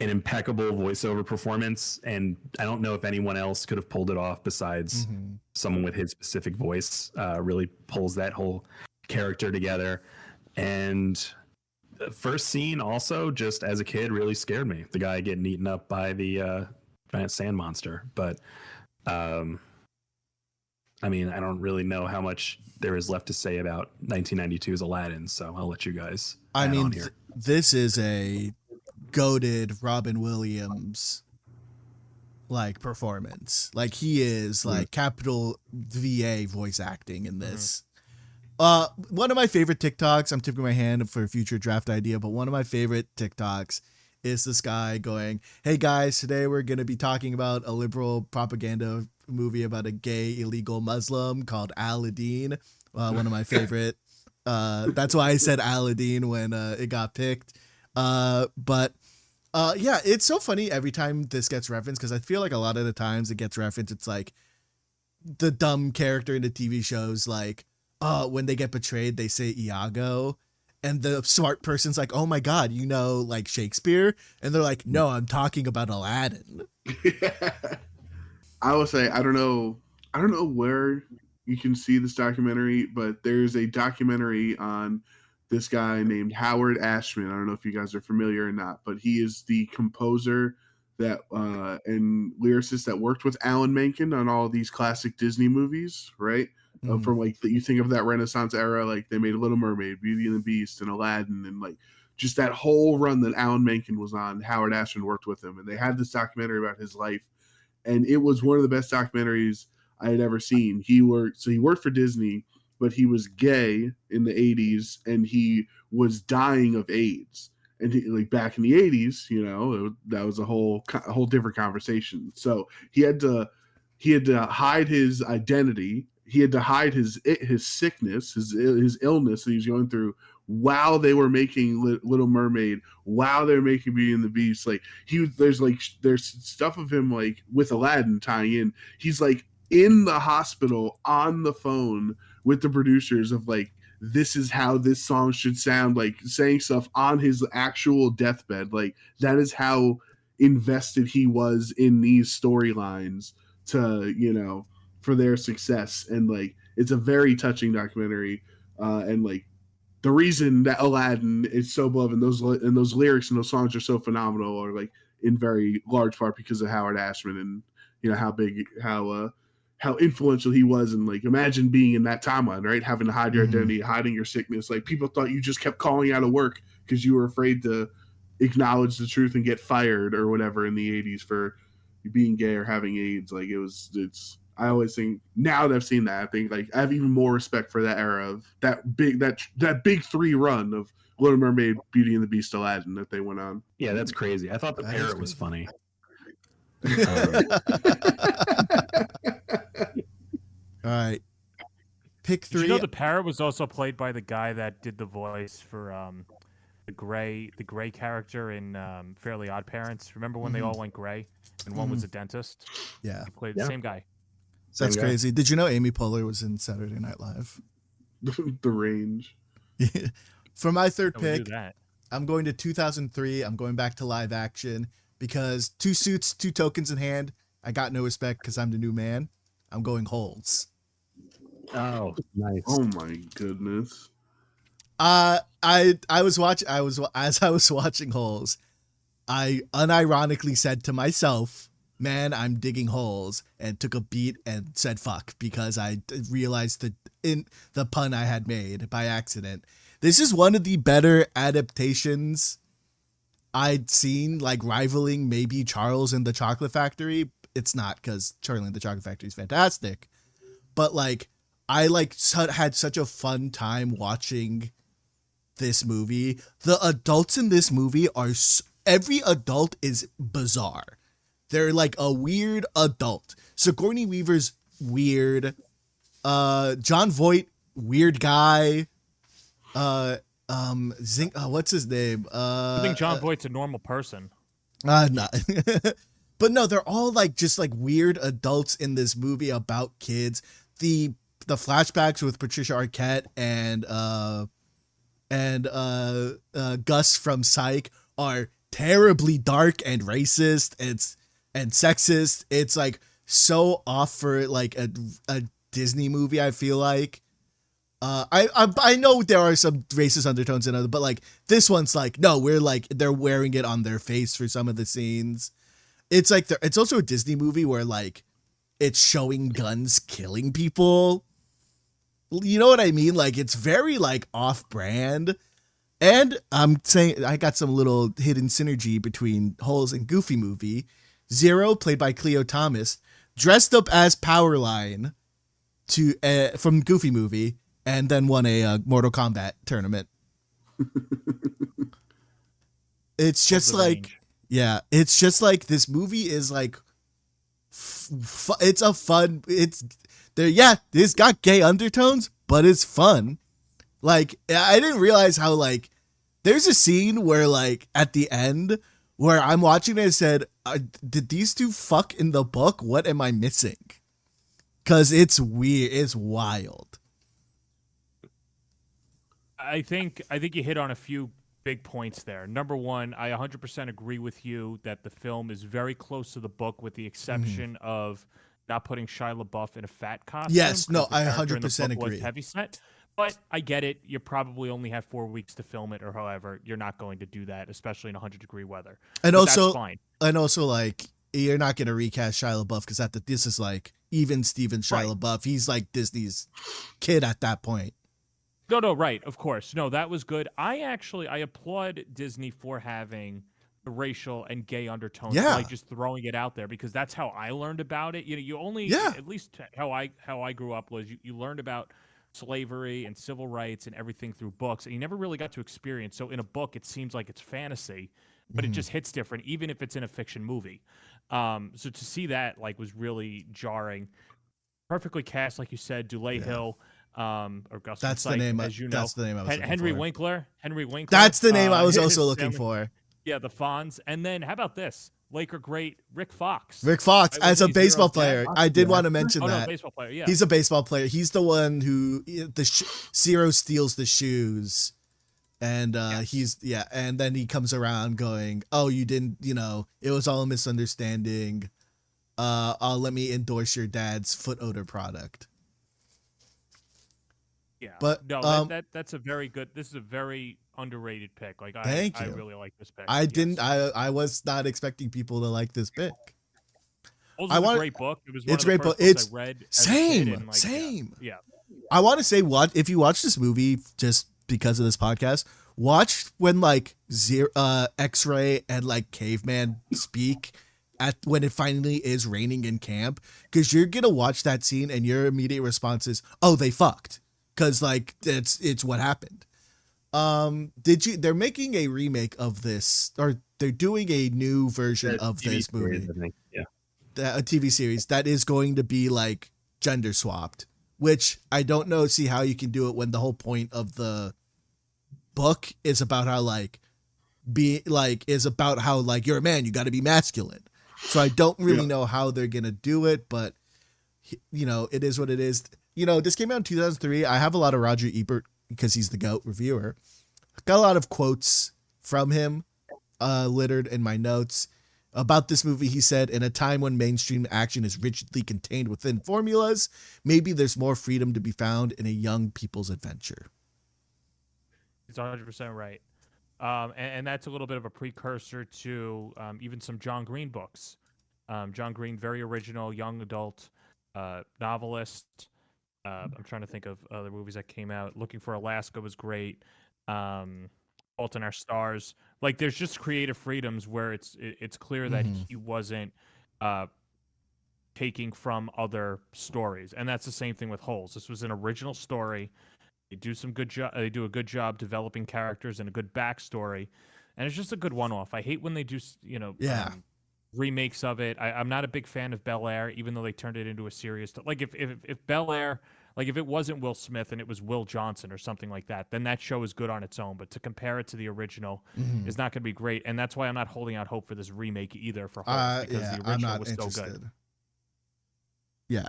an impeccable voiceover performance, and I don't know if anyone else could have pulled it off besides someone with his specific voice. Really pulls that whole character together. And the first scene also, just as a kid, really scared me. The guy getting eaten up by the giant sand monster. But I mean, I don't really know how much there is left to say about 1992's Aladdin, so I'll let you guys on here. This is a goated Robin Williams like performance. Like he is like capital VA voice acting in this. One of my favorite TikToks, I'm tipping my hand for a future draft idea, but one of my favorite TikToks is this guy going, "Hey guys, today we're going to be talking about a liberal propaganda movie about a gay illegal Muslim called Aladdin." One of my favorite. That's why I said Aladdin when it got picked. But it's so funny every time this gets referenced, because I feel like a lot of the times it gets referenced, it's like the dumb character in the TV shows, like, when they get betrayed, they say Iago. And the smart person's like, "Oh my God, you know, like Shakespeare?" And they're like, "No, I'm talking about Aladdin." I will say, I don't know where you can see this documentary, but there's a documentary on this guy named Howard Ashman. I don't know if you guys are familiar or not, but he is the composer that and lyricist that worked with Alan Menken on all of these classic Disney movies, right? From like you think of that Renaissance era, like they made Little Mermaid, Beauty and the Beast, and Aladdin, and like just that whole run that Alan Menken was on. Howard Ashman worked with him, and they had this documentary about his life, and it was one of the best documentaries I had ever seen. He worked for Disney, but he was gay in the 80s, and he was dying of AIDS. And like back in the 80s, that was a whole different conversation. So he had to hide his identity. He had to hide his sickness, his illness that he was going through while they were making Little Mermaid, while they were making Beauty and the Beast. Like there's stuff of him like with Aladdin tying in. He's like in the hospital on the phone with the producers of like, this is how this song should sound, like saying stuff on his actual deathbed. Like that is how invested he was in these storylines to, for their success. And like, it's a very touching documentary. And like the reason that Aladdin is so beloved and those lyrics and those songs are so phenomenal are like in very large part because of Howard Ashman and, how influential he was. And like, imagine being in that timeline, right? Having to hide your identity, hiding your sickness. Like people thought you just kept calling out of work because you were afraid to acknowledge the truth and get fired or whatever in the 80s for being gay or having AIDS. Like I always think, now that I've seen that, I think like I have even more respect for that era of that big 3 run of Little Mermaid, Beauty and the Beast, Aladdin that they went on. Yeah, that's crazy. I thought the parrot was funny. All right. Pick 3. Did you know the parrot was also played by the guy that did the voice for the gray character in Fairly Odd Parents? Remember when they all went gray and one was a dentist? Yeah. He played the same guy. That's crazy. Did you know Amy Poehler was in Saturday Night Live? The range. For my third pick, that. I'm going to 2003. I'm going back to live action because 2 suits, 2 tokens in hand. I got no respect because I'm the new man. I'm going Holes. Oh, nice. Oh my goodness. I was watching Holes, I unironically said to myself, "Man, I'm digging holes," and took a beat and said "fuck" because I realized the pun I had made by accident. This is one of the better adaptations I'd seen, like rivaling maybe Charles and the Chocolate Factory. It's not, because Charlie and the Chocolate Factory is fantastic, but like I had such a fun time watching this movie. The adults in this movie are every adult is bizarre. They're like a weird adult. Sigourney Weaver's weird. John Voight, weird guy. What's his name? I think John Voight's a normal person. No. But no, they're all like just like weird adults in this movie about kids. The flashbacks with Patricia Arquette and Gus from Psych are terribly dark and racist and sexist. It's like so off for like a Disney movie, I feel like. I know there are some racist undertones in it, but like this one's like, no, they're wearing it on their face for some of the scenes. It's like it's also a Disney movie where like it's showing guns killing people. You know what I mean? Like it's very like off-brand. And I'm saying I got some little hidden synergy between Holes and Goofy Movie. Zero, played by Cleo Thomas, dressed up as Powerline from Goofy Movie, and then won a Mortal Kombat tournament. It's just like, yeah, it's just like this movie is like, it's a fun, it's there. Yeah, it's got gay undertones, but it's fun. Like, I didn't realize how like, there's a scene where like at the end where I'm watching it and said, did these two fuck in the book? What am I missing? Cause it's weird. It's wild. I think you hit on a few big points there. Number one, I 100% agree with you that the film is very close to the book, with the exception of not putting Shia LaBeouf in a fat costume. Yes, no, I 100% agree. Heavy set, but I get it. You probably only have 4 weeks to film it, or however. You're not going to do that, especially in 100-degree weather. And but also, that's fine. And also, like, you're not going to recast Shia LaBeouf because this is like even Steven Shia LaBeouf. He's like Disney's kid at that point. No, right, of course. No, that was good. I applaud Disney for having the racial and gay undertones, like just throwing it out there, because that's how I learned about it. You know, you only, at least how I grew up was you learned about slavery and civil rights and everything through books, and you never really got to experience. So in a book, it seems like it's fantasy, but it just hits different, even if it's in a fiction movie. So to see that like was really jarring. Perfectly cast, like you said, Dulé Hill. Or Gus. That's the name. As you know, that's the name I was looking Henry for. Winkler. That's the name I was also looking for. Yeah, the Fonz. And then how about this? Laker great Rick Fox. Rick Fox as a baseball player. I did want to mention that. No, baseball player. Yeah, he's a baseball player. He's the one who Zero steals the shoes, and and then he comes around going, "Oh, you didn't. You know, it was all a misunderstanding. Let me endorse your dad's foot odor product." Yeah, but no, that's a very good. This is a very underrated pick. Like, I really like this pick. I was not expecting people to like this pick. Also, it's a great book. It was one it's of the great first book. books It's I read. Same. Yeah. I want to say, if you watch this movie just because of this podcast, watch when like X-Ray and like Caveman speak when it finally is raining in camp, because you're gonna watch that scene and your immediate response is, "Oh, they fucked." Because like it's what happened. They're making a remake of this, or they're doing a new version of this movie. Series, I think. Yeah, a TV series that is going to be like gender swapped, which I don't see how you can do it when the whole point of the book is about how you're a man, you got to be masculine. So I don't really know how they're gonna do it, but you know, it is what it is. You know, this came out in 2003. I have a lot of Roger Ebert because he's the GOAT reviewer. Got a lot of quotes from him littered in my notes. About this movie, he said, in a time when mainstream action is rigidly contained within formulas, maybe there's more freedom to be found in a young people's adventure. It's 100% right. And that's a little bit of a precursor to even some John Green books. John Green, very original, young adult novelist. I'm trying to think of other movies that came out. Looking for Alaska was great. Fault in Our Stars. Like, there's just creative freedoms where it's clear that he wasn't taking from other stories, and that's the same thing with Holes. This was an original story. They do some good job. They do a good job developing characters and a good backstory, and it's just a good one-off. I hate when they do, remakes of it. I'm not a big fan of Bel Air, even though they turned it into a serious. Like if Bel Air, like if it wasn't Will Smith and it was Will Johnson or something like that, then that show is good on its own. But to compare it to the original is not going to be great, and that's why I'm not holding out hope for this remake either for Holes, because the original was so good. Yeah.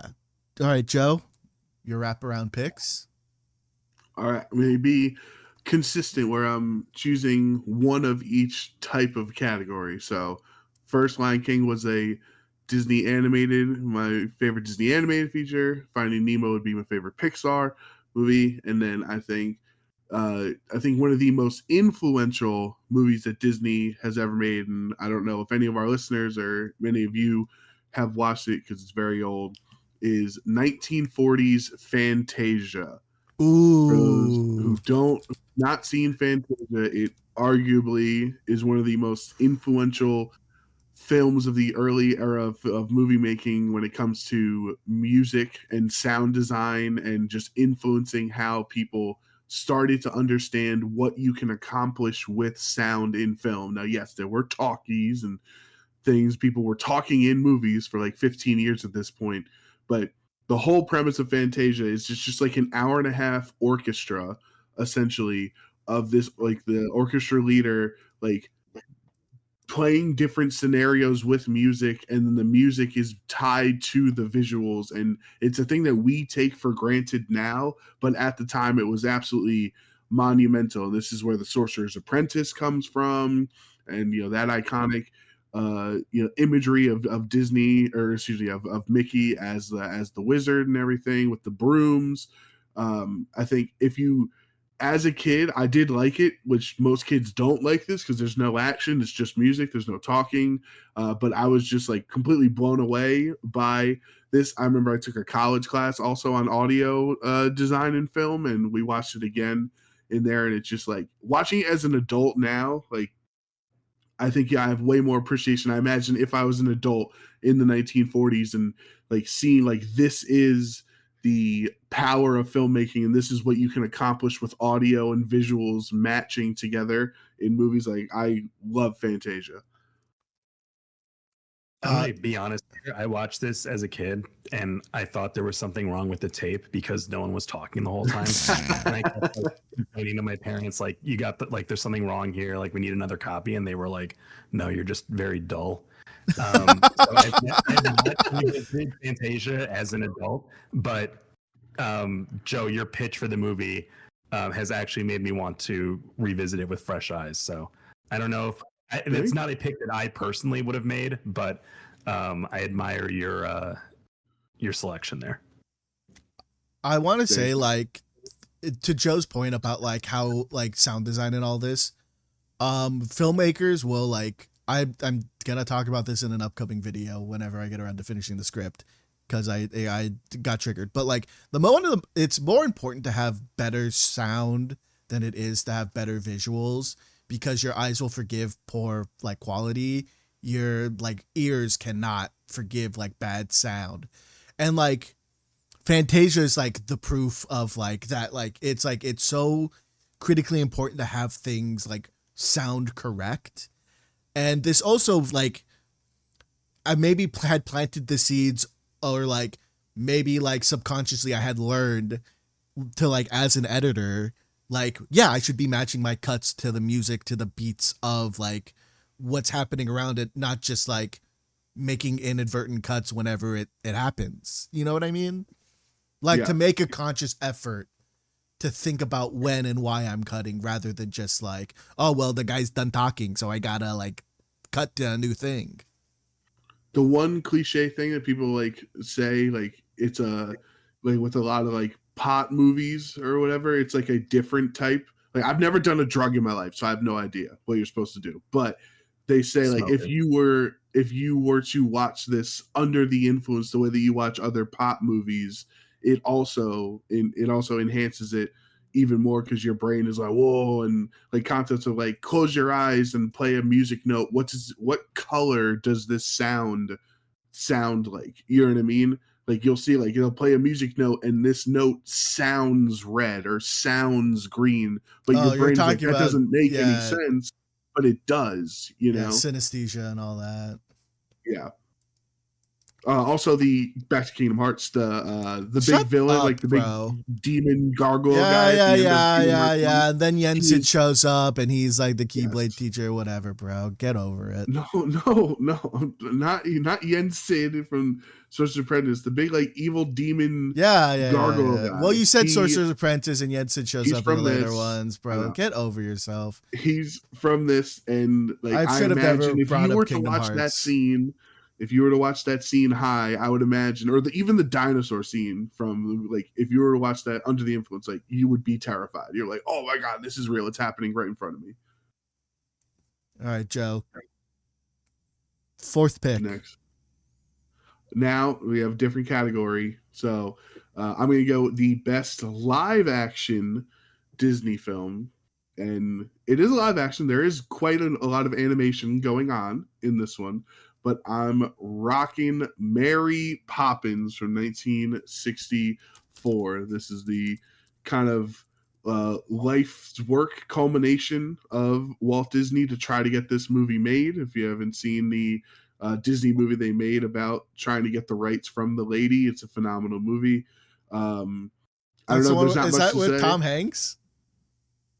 All right, Joe, your wraparound picks. All right, I'm going to be consistent where I'm choosing one of each type of category. So, first, Lion King was a Disney animated, my favorite Disney animated feature. Finding Nemo would be my favorite Pixar movie, and then I think one of the most influential movies that Disney has ever made, and I don't know if any of our listeners or many of you have watched it because it's very old, is 1940s Fantasia. Ooh. For those who don't not seen Fantasia, it arguably is one of the most influential films of the early era of movie making when it comes to music and sound design and just influencing how people started to understand what you can accomplish with sound in film. Now, yes, there were talkies and things. People were talking in movies for like 15 years at this point, but the whole premise of Fantasia is just like an hour and a half orchestra, essentially, of this, like the orchestra leader, like playing different scenarios with music, and then the music is tied to the visuals. And it's a thing that we take for granted now, but at the time it was absolutely monumental. This is where the Sorcerer's Apprentice comes from, and that iconic imagery of Disney, or excuse me, of Mickey as the wizard and everything with the brooms. I think as a kid, I did like it, which most kids don't like this because there's no action, it's just music, there's no talking. But I was just like completely blown away by this. I remember I took a college class also on audio design and film, and we watched it again in there, and it's just like watching it as an adult now, like I think I have way more appreciation. I imagine if I was an adult in the 1940s and like seeing like this is the power of filmmaking and this is what you can accomplish with audio and visuals matching together in movies. Like, I love Fantasia. I'm going to be honest here. I watched this as a kid and I thought there was something wrong with the tape because no one was talking the whole time. And I kept complaining to my parents, like, you got there's something wrong here. Like, we need another copy. And they were like, no, you're just very dull. So I've not visited Fantasia as an adult, but Joe, your pitch for the movie has actually made me want to revisit it with fresh eyes. So I don't know if it's not a pick that I personally would have made, but I admire your selection there. I want to say, like, to Joe's point about like how like sound design and all this, filmmakers will like. I'm gonna talk about this in an upcoming video whenever I get around to finishing the script, because I got triggered. But like it's more important to have better sound than it is to have better visuals, because your eyes will forgive poor like quality. Your like ears cannot forgive like bad sound. And like Fantasia is like the proof of like that. Like it's so critically important to have things like sound correct. And this also like I maybe had planted the seeds, or like maybe like subconsciously I had learned to like as an editor, like, yeah, I should be matching my cuts to the music, to the beats of like what's happening around it, not just like making inadvertent cuts whenever it happens. You know what I mean? Like to make a conscious effort to think about when and why I'm cutting, rather than just like, oh, well, the guy's done talking, so I gotta like cut to a new thing. the one cliche thing that people like say, like it's a like with a lot of like pot movies or whatever, it's like a different type. Like I've never done a drug in my life, so I have no idea what you're supposed to do. But they say like if you were to watch this under the influence the way that you watch other pop movies, it also enhances it even more because your brain is like whoa, and like concepts of like close your eyes and play a music note. What color does this sound like? You know what I mean? Like you'll see like it'll play a music note and this note sounds red or sounds green, but your brain's like that doesn't make any sense, but it does, you know? Synesthesia and all that. Yeah. Also, the Back to Kingdom Hearts, the big villain, like the big demon gargoyle guy. Yeah. And then Jensen shows up, and he's like the Keyblade teacher, whatever, bro. Get over it. No, not Jensen from Sorcerer's Apprentice. The big like evil demon. Gargoyle guy. Well, you said Sorcerer's Apprentice, and Jensen shows up in the later ones, bro. Get over yourself. He's from this, and like I imagine if you were to watch that scene. If you were to watch that scene high, I would imagine, or even the dinosaur scene from like, if you were to watch that under the influence, like you would be terrified. You're like, oh my God, this is real. It's happening right in front of me. All right, Joe. Fourth pick. Next. Now we have a different category. So I'm going to go the best live action Disney film. And it is a live action. There is quite a lot of animation going on in this one. But I'm rocking Mary Poppins from 1964. This is the kind of life's work culmination of Walt Disney to try to get this movie made. If you haven't seen the Disney movie they made about trying to get the rights from the lady, it's a phenomenal movie. I don't know. There's not much to say. Is that with Tom Hanks?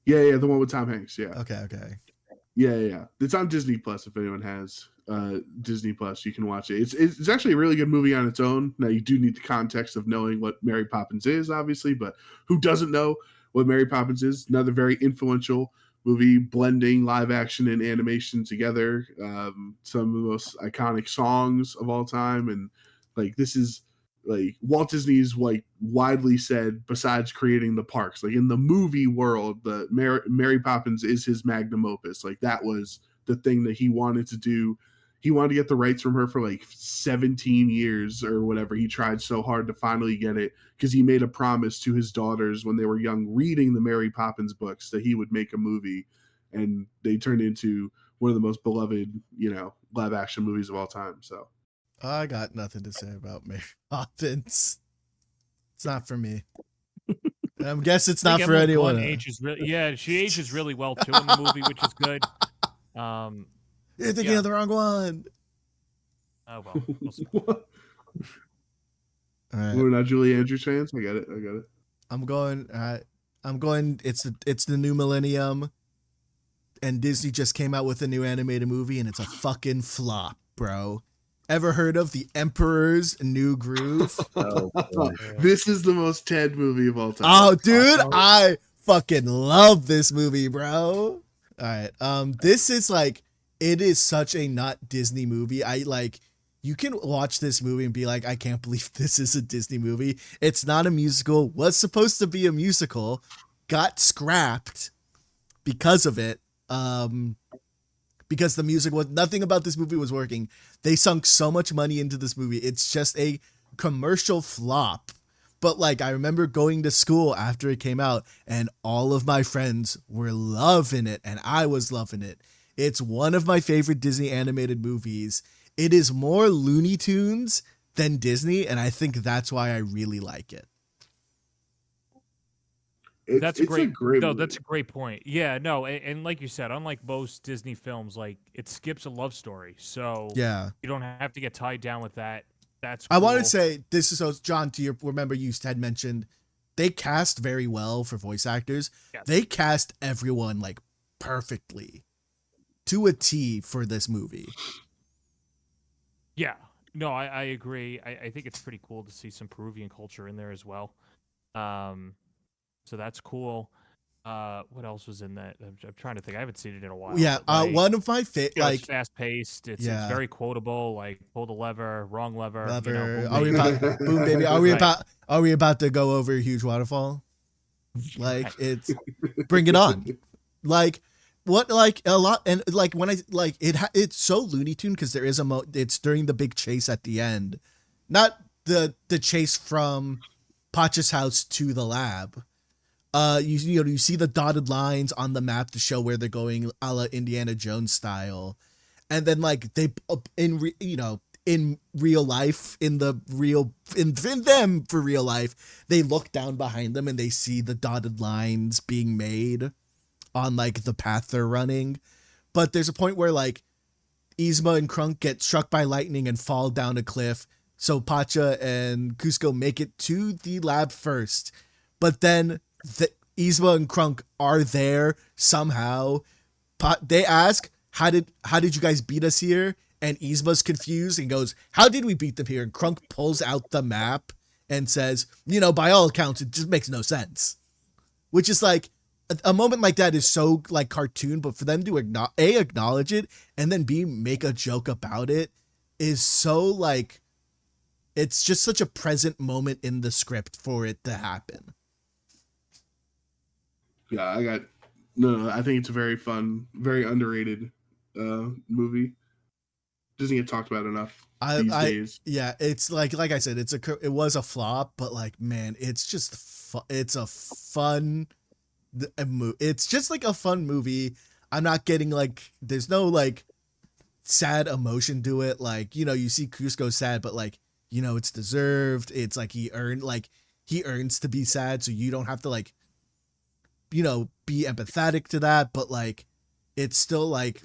Yeah, the one with Tom Hanks. Yeah. Okay. Yeah. It's on Disney Plus if anyone has Disney Plus, you can watch it. It's actually a really good movie on its own. Now you do need the context of knowing what Mary Poppins is, obviously, but who doesn't know what Mary Poppins is? Another very influential movie, blending live action and animation together. Some of the most iconic songs of all time, and like this is like Walt Disney's like widely said, besides creating the parks, like in the movie world, the Mary Poppins is his magnum opus. Like that was the thing that he wanted to do. He wanted to get the rights from her for like 17 years or whatever. He tried so hard to finally get it because he made a promise to his daughters when they were young, reading the Mary Poppins books, that he would make a movie, and they turned into one of the most beloved, live action movies of all time. So I got nothing to say about Mary Poppins. It's not for me. I guess it's not for anyone. She ages really well too in the movie, which is good. You're thinking of the wrong one. Oh well. We'll see. All right. We're not Julie Andrews fans. I got it. I'm going. It's the new millennium, and Disney just came out with a new animated movie, and it's a fucking flop, bro. Ever heard of The Emperor's New Groove? This is the most Ted movie of all time. Oh, dude, I fucking love this movie, bro. All right. This is like, it is such a not Disney movie. You can watch this movie and be like, I can't believe this is a Disney movie. It's not a musical. Was supposed to be a musical, got scrapped because of it. Because the music was, nothing about this movie was working. They sunk so much money into this movie. It's just a commercial flop. But like, I remember going to school after it came out, and all of my friends were loving it, and I was loving it. It's one of my favorite Disney animated movies. It is more Looney Tunes than Disney, and I think that's why I really like it. That's a great movie. That's a great point. Yeah, no, and like you said, unlike most Disney films, like it skips a love story, so yeah, you don't have to get tied down with that. That's cool. I want to say this is so John. Remember you had mentioned they cast very well for voice actors. Yes. They cast everyone like perfectly to a T for this movie. Yeah, no, I agree. I think it's pretty cool to see some Peruvian culture in there as well. So that's cool. What else was in that? I'm trying to think. I haven't seen it in a while. Yeah, Like, one of my it's fast paced. It's very quotable. Like pull the lever, wrong lever. Lever. Boom, Are we about boom baby? Are we about to go over a huge waterfall? Like it's bring it on. Like what? Like a lot and like when I like it. It's so Looney Tune because there is it's during the big chase at the end, not the chase from Pacha's house to the lab. You see the dotted lines on the map to show where they're going, a la Indiana Jones style, and then like they in real life, in them for real life, they look down behind them and they see the dotted lines being made on like the path they're running. But there's a point where like Yzma and Krunk get struck by lightning and fall down a cliff. So Pacha and Cusco make it to the lab first, but then Yzma and Krunk are there somehow. They ask, how did you guys beat us here? And Yzma's confused and goes, how did we beat them here? And Krunk pulls out the map and says, by all accounts, it just makes no sense. Which is like, a moment like that is so like cartoon, but for them to acknowledge it and then B, make a joke about it is so like, it's just such a present moment in the script for it to happen. Yeah, I think it's a very fun, very underrated movie. Doesn't get talked about enough these days. Yeah, it's like I said, it was a flop, but like, man, it's just it's a fun it's just like a fun movie. I'm not getting like, there's no like sad emotion to it. Like, you see Cusco sad, but like, it's deserved. It's like he earns to be sad, so you don't have to like, be empathetic to that, but like it's still like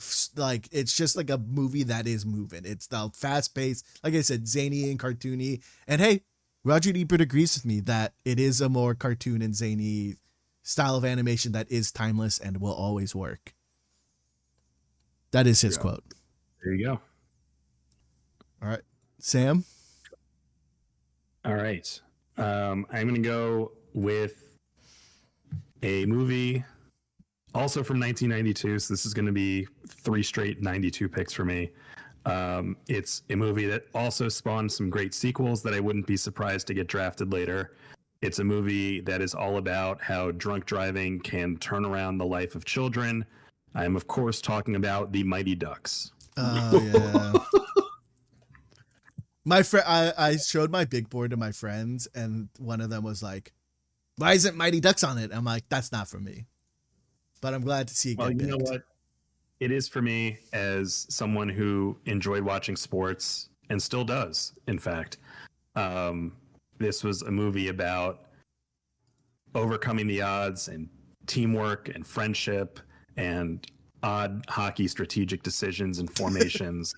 it's just like a movie that is moving. It's the fast paced, like I said, zany and cartoony. And hey, Roger Ebert agrees with me that it is a more cartoon and zany style of animation that is timeless and will always work. That is his quote. There you go. All right, Sam. All right. I'm going to go with a movie also from 1992. So this is going to be 3 straight 92 picks for me. It's a movie that also spawned some great sequels that I wouldn't be surprised to get drafted later. It's a movie that is all about how drunk driving can turn around the life of children. I am, of course, talking about the Mighty Ducks. Oh, yeah. My friend, I showed my big board to my friends, and one of them was like, "Why isn't Mighty Ducks on it?" I'm like, "That's not for me," but I'm glad to see it get picked. You know what? It is for me as someone who enjoyed watching sports and still does. In fact, this was a movie about overcoming the odds and teamwork and friendship and odd hockey strategic decisions and formations.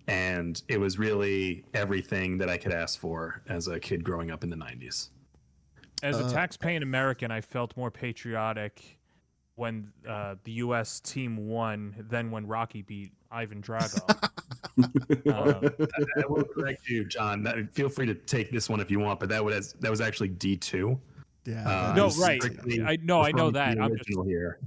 And it was really everything that I could ask for as a kid growing up in the 90s. As a tax-paying American, I felt more patriotic when the U.S. team won than when Rocky beat Ivan Drago. I will correct you, John. Feel free to take this one if you want, but that was actually D2. Yeah. No, right. I know that. I'm just here.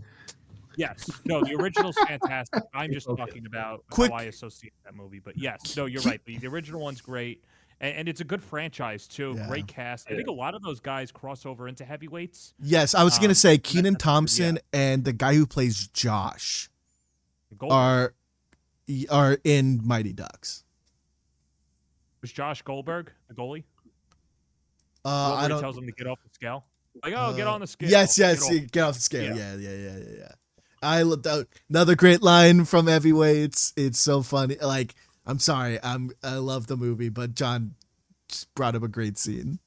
Yes. No, the original's fantastic. I'm just talking about how I associate that movie. But yes, no, you're right. The original one's great. And it's a good franchise, too. Yeah. Great cast. I think a lot of those guys cross over into heavyweights. Yes, I was going to say Kenan Thompson and the guy who plays Josh are in Mighty Ducks. Was Josh Goldberg the goalie? I don't. Tells him to get off the scale. Like, get on the scale. Yes, get off the scale. Yeah. I looked out another great line from Heavyweights. It's so funny. Like, I'm sorry, I love the movie, but John just brought up a great scene.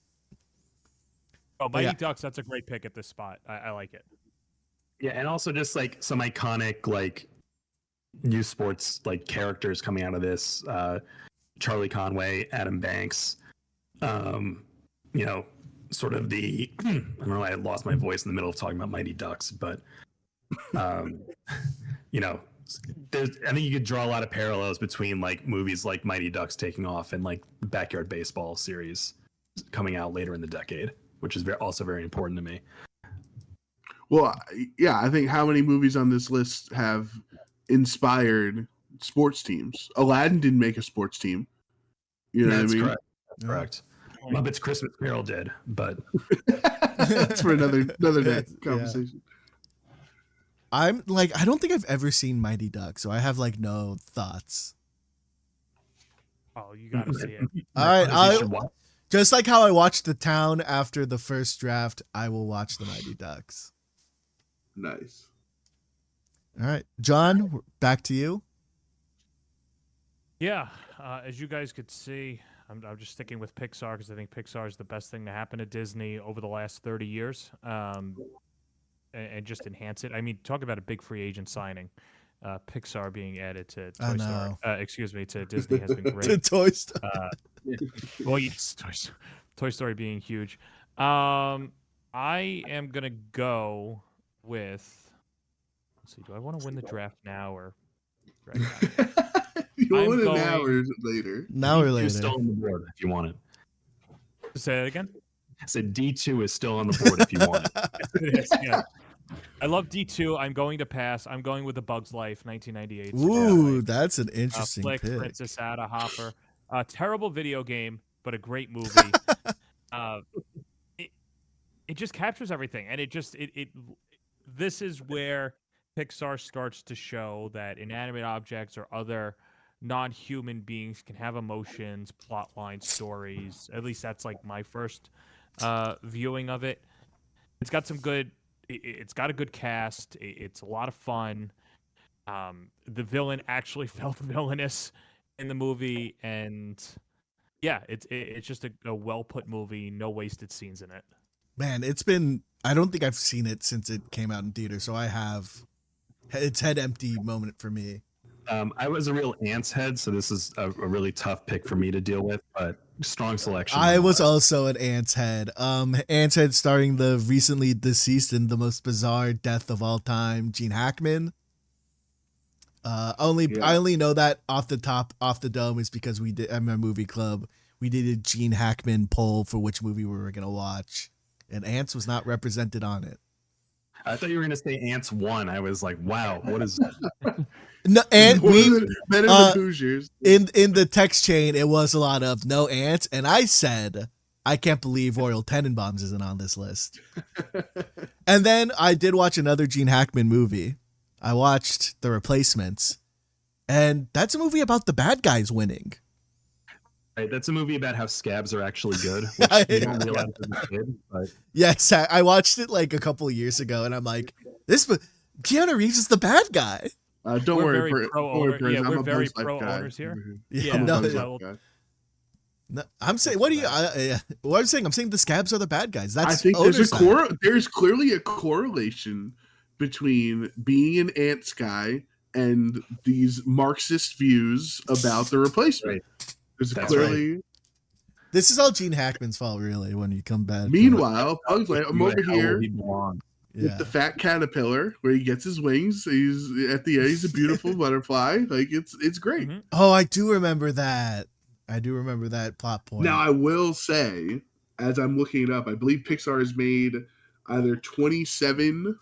Oh, Mighty Ducks, that's a great pick at this spot. I like it. Yeah, and also just like some iconic like new sports like characters coming out of this. Charlie Conway, Adam Banks, sort of the I don't know, I lost my voice in the middle of talking about Mighty Ducks, but I think you could draw a lot of parallels between like movies like Mighty Ducks taking off and like the Backyard Baseball series coming out later in the decade, which is also very important to me. Well, yeah, I think how many movies on this list have inspired sports teams? Aladdin didn't make a sports team. You know what I mean? Correct. That's correct. Muppets Christmas Carol did, but that's for another day conversation. Yeah. I'm like, I don't think I've ever seen Mighty Ducks, so I have like no thoughts. Oh, you gotta see it. All right, just like how I watched The Town after the first draft, I will watch the Mighty Ducks. Nice. All right, John, back to you. Yeah, as you guys could see, I'm just sticking with Pixar because I think Pixar is the best thing to happen to Disney over the last 30 years, and just enhance it. I mean, talk about a big free agent signing. Pixar being added to Toy Story. To Disney has been great. To Toy Story. Well, yes, Toy Story being huge. I am gonna go with. Let's see. Do I want to win the draft now or? You want to win it now or later? Now or later. Still on the board if you want it. Say that again. I said D2 is still on the board if you want it. It is, yeah. I love D2. I'm going to pass. I'm going with The Bug's Life, 1998. Ooh, that's an interesting flick, pick. Princess Ada Hopper. Terrible video game, but a great movie. It just captures everything, and this is where Pixar starts to show that inanimate objects or other non-human beings can have emotions, plot lines, stories. At least that's like my first viewing of it. It's got some good. It's got a good cast. It's a lot of fun. The villain actually felt villainous in the movie, and yeah, it's just a well put movie. No wasted scenes in it. Man, it's been. I don't think I've seen it since it came out in theater, so I have. It's head empty moment for me. I was a real Ants head, so this is a really tough pick for me to deal with, but strong selection. I was also an Ants head. Ants head starring the recently deceased and the most bizarre death of all time, Gene Hackman. I only know that off the dome is because we did. I'm a movie club. We did a Gene Hackman poll for which movie we were gonna watch, and Ants was not represented on it. I thought you were gonna say Ants 1. I was like, wow, what is? No, and better than Hoosiers. In the text chain, it was a lot of no Ants, and I said, I can't believe Royal Tenenbaums isn't on this list. And then I did watch another Gene Hackman movie. I watched The Replacements, and that's a movie about the bad guys winning. Right, that's a movie about how scabs are actually good. Which you don't realize as a kid, but... Yes, I watched it like a couple of years ago, and I'm like, Keanu Reeves is the bad guy. Don't worry, we're I'm very pro owners here. Yeah, no, I'm saying, what do you? What I'm saying, the scabs are the bad guys. That's I think there's clearly a correlation between being an Ants guy and these Marxist views about The Replacement. There's clearly. Right. This is all Gene Hackman's fault, really. When you come back. Meanwhile, I'm over here. Yeah. With the fat caterpillar where he gets his wings. He's at the end, he's a beautiful butterfly. Like it's great. Mm-hmm. Oh, I do remember that. Plot point. Now I will say, as I'm looking it up, I believe Pixar has made either 27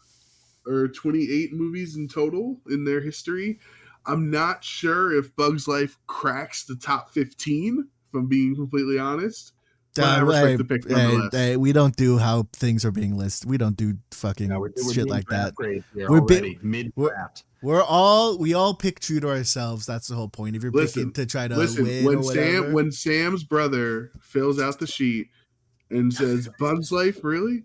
or 28 movies in total in their history. I'm not sure if Bug's Life cracks the top 15, if I'm being completely honest. I respect the pick nonetheless. We don't do how things are being listed. We don't do fucking shit like that. We're mid-draft. We all pick true to ourselves. That's the whole point. If you're picking to try to win when Sam's brother fills out the sheet and says Bug's Life, really?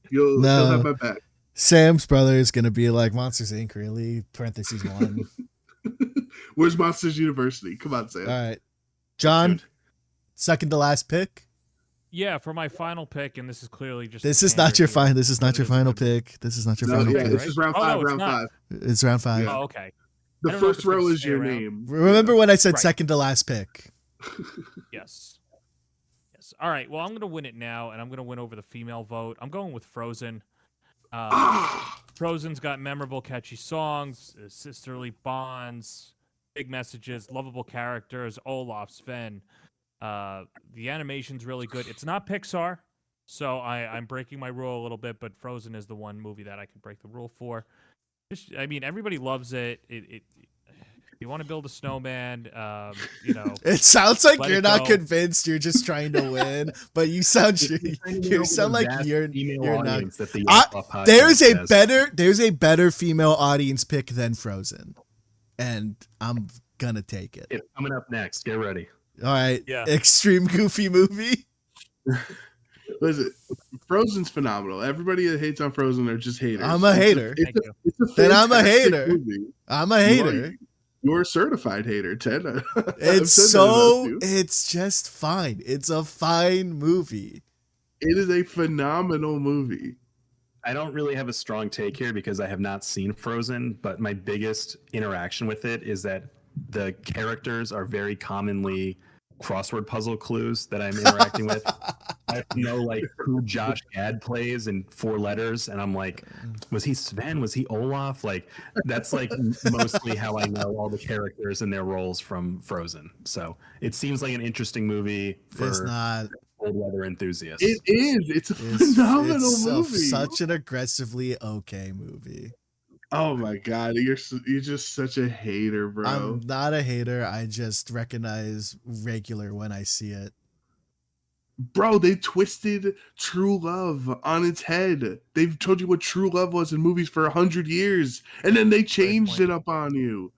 You'll have my back. Sam's brother is gonna be like Monsters Inc. Really? Parentheses 1. Where's Monsters University? Come on, Sam. All right, John. Good. Second to last pick. Yeah, for my final pick, and this is clearly just. This is not your final. This is not your final pick. This is not your final pick. This is round 5. Round 5. It's round 5. Yeah. Oh, okay. The first row is your name. Remember when I said second to last pick? Yes. All right. Well, I'm going to win it now, and I'm going to win over the female vote. I'm going with Frozen. Frozen's got memorable, catchy songs, sisterly bonds, big messages, lovable characters. Olaf, Sven. The animation's really good. It's not Pixar. So I'm breaking my rule a little bit, but Frozen is the one movie that I can break the rule for. I mean, everybody loves it. You want to build a snowman, It sounds like let you're it not go. convinced. You're just trying to win, but you sound like you're not. There's a better female audience pick than Frozen, and I'm gonna take it. It's coming up next. Get ready. All right, Yeah. extreme goofy movie. Listen, Frozen's phenomenal. Everybody that hates on Frozen are just haters. I'm a hater. Then I'm a hater. Movie. I'm a hater. You're a certified hater, Ted. It's just fine. It's a fine movie. It is a phenomenal movie. I don't really have a strong take here because I have not seen Frozen, but my biggest interaction with it is that the characters are very commonly crossword puzzle clues that I'm interacting with. I have to know like who Josh Gad plays in 4 letters, and I'm like, was he Sven? Was he Olaf? Like that's like mostly how I know all the characters and their roles from Frozen. So it seems like an interesting movie for old weather enthusiasts. It is. It's a phenomenal movie. Such an aggressively okay movie. Oh my god, you're just such a hater, bro. I'm not a hater. I just recognize regular when I see it. Bro, they twisted true love on its head. They've told you what true love was in movies for 100 years, and then they changed it up on you.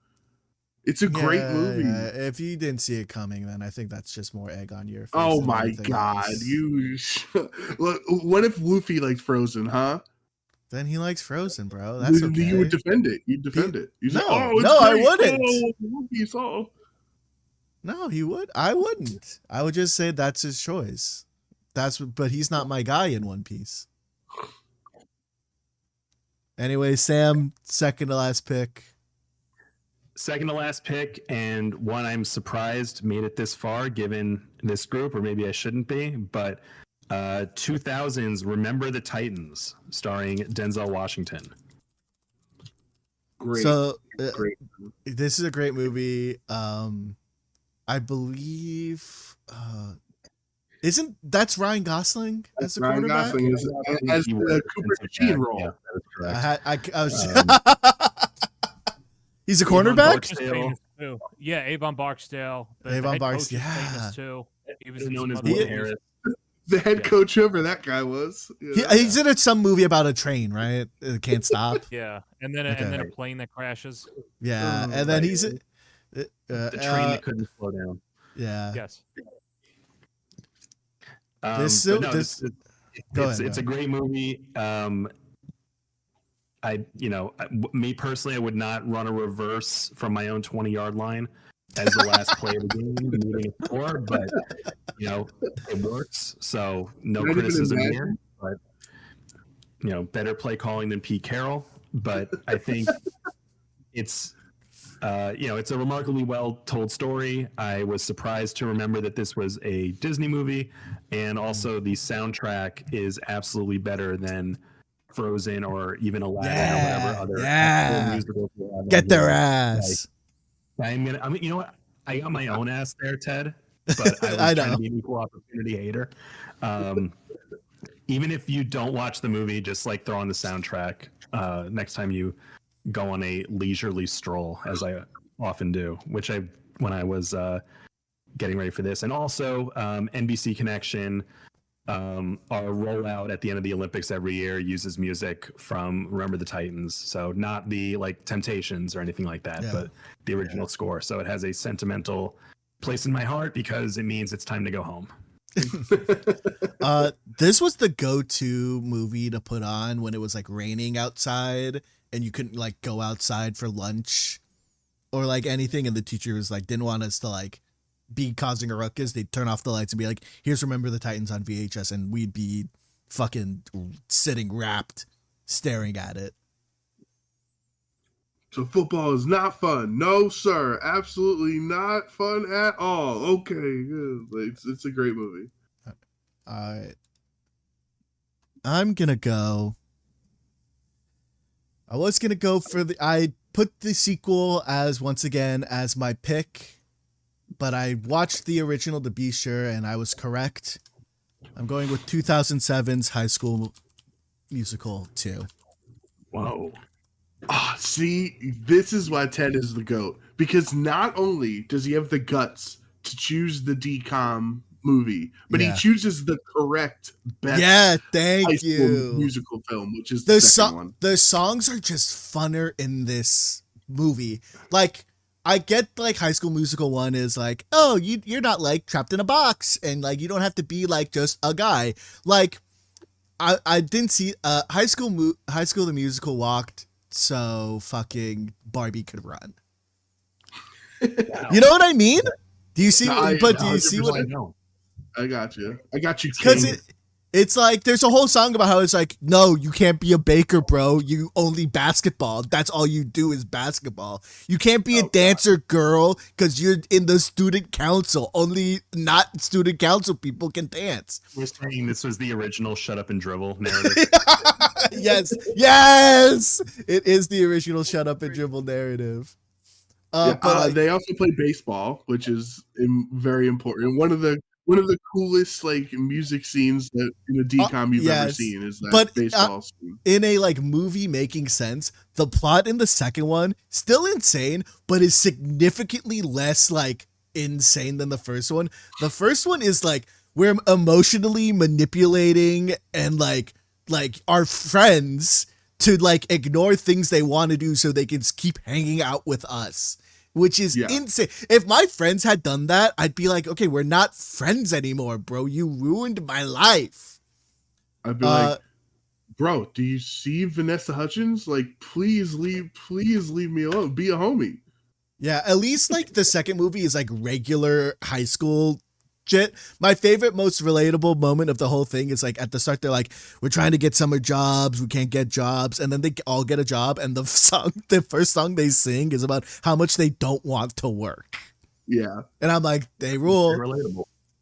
It's a great movie. Yeah. If you didn't see it coming, then I think that's just more egg on your face. Oh my god, Look, what if Luffy liked Frozen, huh? Then he likes Frozen, bro. That's okay. You would defend it. You'd defend it. You'd no, say, I wouldn't. No, he would. I wouldn't. I would just say that's his choice. But he's not my guy in One Piece. Anyway, Sam, second to last pick. Second to last pick, and one I'm surprised made it this far given this group, or maybe I shouldn't be, but 2000's Remember the Titans, starring Denzel Washington. Great. So this is a great movie. I believe that's Ryan Gosling as the Ryan quarterback? Gosling as the Cooper Machine role. Yeah, that is correct. I was he's a cornerback? Yeah, Avon Barksdale. Avon Barksdale, yeah. Too. He was known as Will Harris. The head coach, whoever that guy was. He's in some movie about a train, right? It can't stop. Yeah, and then a plane that crashes. Yeah, and then he's the train that couldn't slow down. Yeah. Yes. It's a great movie. Me personally, I would not run a reverse from my own 20-yard line as the last play of the game, needing a score, but it works. So no criticism here. But better play calling than Pete Carroll. But I think it's it's a remarkably well told story. I was surprised to remember that this was a Disney movie, and also the soundtrack is absolutely better than Frozen or even Aladdin or whatever other musicals. Get their ass. I got my own ass there, Ted, but I was trying to be an equal opportunity hater. Even if you don't watch the movie, just like throw on the soundtrack next time you go on a leisurely stroll, as I often do, when I was getting ready for this. And also NBC Connection, our rollout at the end of the Olympics every year uses music from Remember the Titans. So not the Temptations or anything like that, but the original score. So it has a sentimental place in my heart because it means it's time to go home. This was the go-to movie to put on when it was raining outside and you couldn't go outside for lunch or anything, and the teacher was didn't want us to be causing a ruckus. They'd turn off the lights and be like, here's Remember the Titans on VHS, and we'd be fucking sitting rapt staring at it. So football is not fun. No, sir. Absolutely not fun at all. Okay, good. It's a great movie. All right. I'm going to go. I was going to go I put the sequel once again as my pick, but I watched the original to be sure, and I was correct. I'm going with 2007's High School Musical 2. Whoa. See, this is why Ted is the GOAT. Because not only does he have the guts to choose the DCOM movie, but he chooses the correct best high school musical film, which is the second one. The songs are just funner in this movie. Like, I get like High School Musical 1 is like, oh, you're not like trapped in a box and like you don't have to be like just a guy. Like, I didn't see High School the Musical walked so fucking Barbie could run. You know what I mean? Do you see? Do you see what I know? I got you. Because it's like there's a whole song about how it's like, no, you can't be a baker, bro. You only basketball. That's all you do is basketball. You can't be a dancer, girl, because you're in the student council. Only not student council people can dance. We're saying this was the original "Shut Up and Dribble" narrative. Yes, it is the original "Shut Up and Dribble" narrative. They also play baseball, which is very important. One of the coolest like music scenes that in a DCOM you've ever seen is that baseball scene. In a like movie making sense, the plot in the second one still insane, but is significantly less like insane than the first one. The first one is like we're emotionally manipulating and like our friends to like ignore things they want to do so they can keep hanging out with us, which is insane. If my friends had done that, I'd be like, okay, we're not friends anymore, bro. You ruined my life. I'd be like, bro, do you see Vanessa Hudgens? Like, please leave me alone. Be a homie. Yeah, at least like the second movie is like regular high school shit. My favorite, most relatable moment of the whole thing is like at the start, they're like, we're trying to get summer jobs, we can't get jobs, and then they all get a job, and the first song they sing is about how much they don't want to work. Yeah. And I'm like, they rule. Very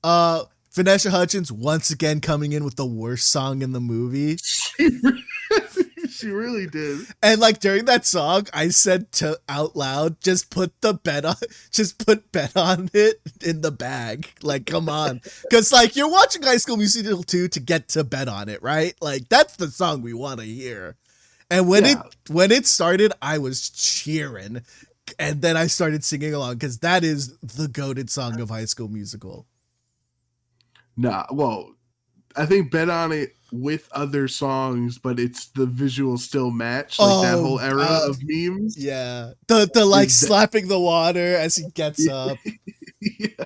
relatable. Vanessa Hudgens once again coming in with the worst song in the movie. She really did. And like during that song, I said out loud, just put bet on it in the bag. Like, come on. Because like you're watching High School Musical 2 to get to bet on it, right? Like that's the song we want to hear. And when it started, I was cheering. And then I started singing along because that is the goated song of High School Musical. Nah, well, I think bet on it with other songs, but it's the visuals still match like that whole era of memes. Yeah, the like slapping the water as he gets up. Yeah.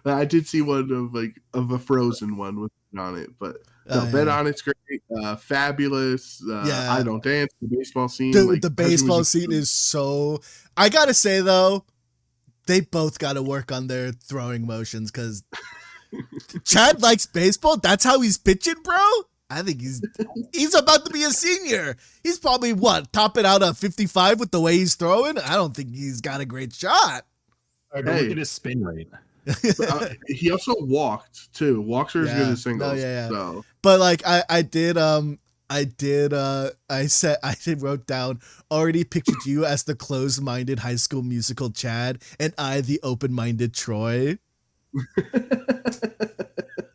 I did see one of a Frozen one with on it, but bet on it's great. Fabulous. I Don't Dance. The baseball scene. Dude, the baseball scene is so. I gotta say though, they both got to work on their throwing motions because. Chad likes baseball. That's how he's pitching, bro. I think he's about to be a senior. He's probably topping out at 55 with the way he's throwing. I don't think he's got a great shot. Look at his spin rate. He also walked too. Walks are as good as singles. No, yeah. So. But like I wrote down, already pictured you as the closed-minded High School Musical Chad, and I the open-minded Troy.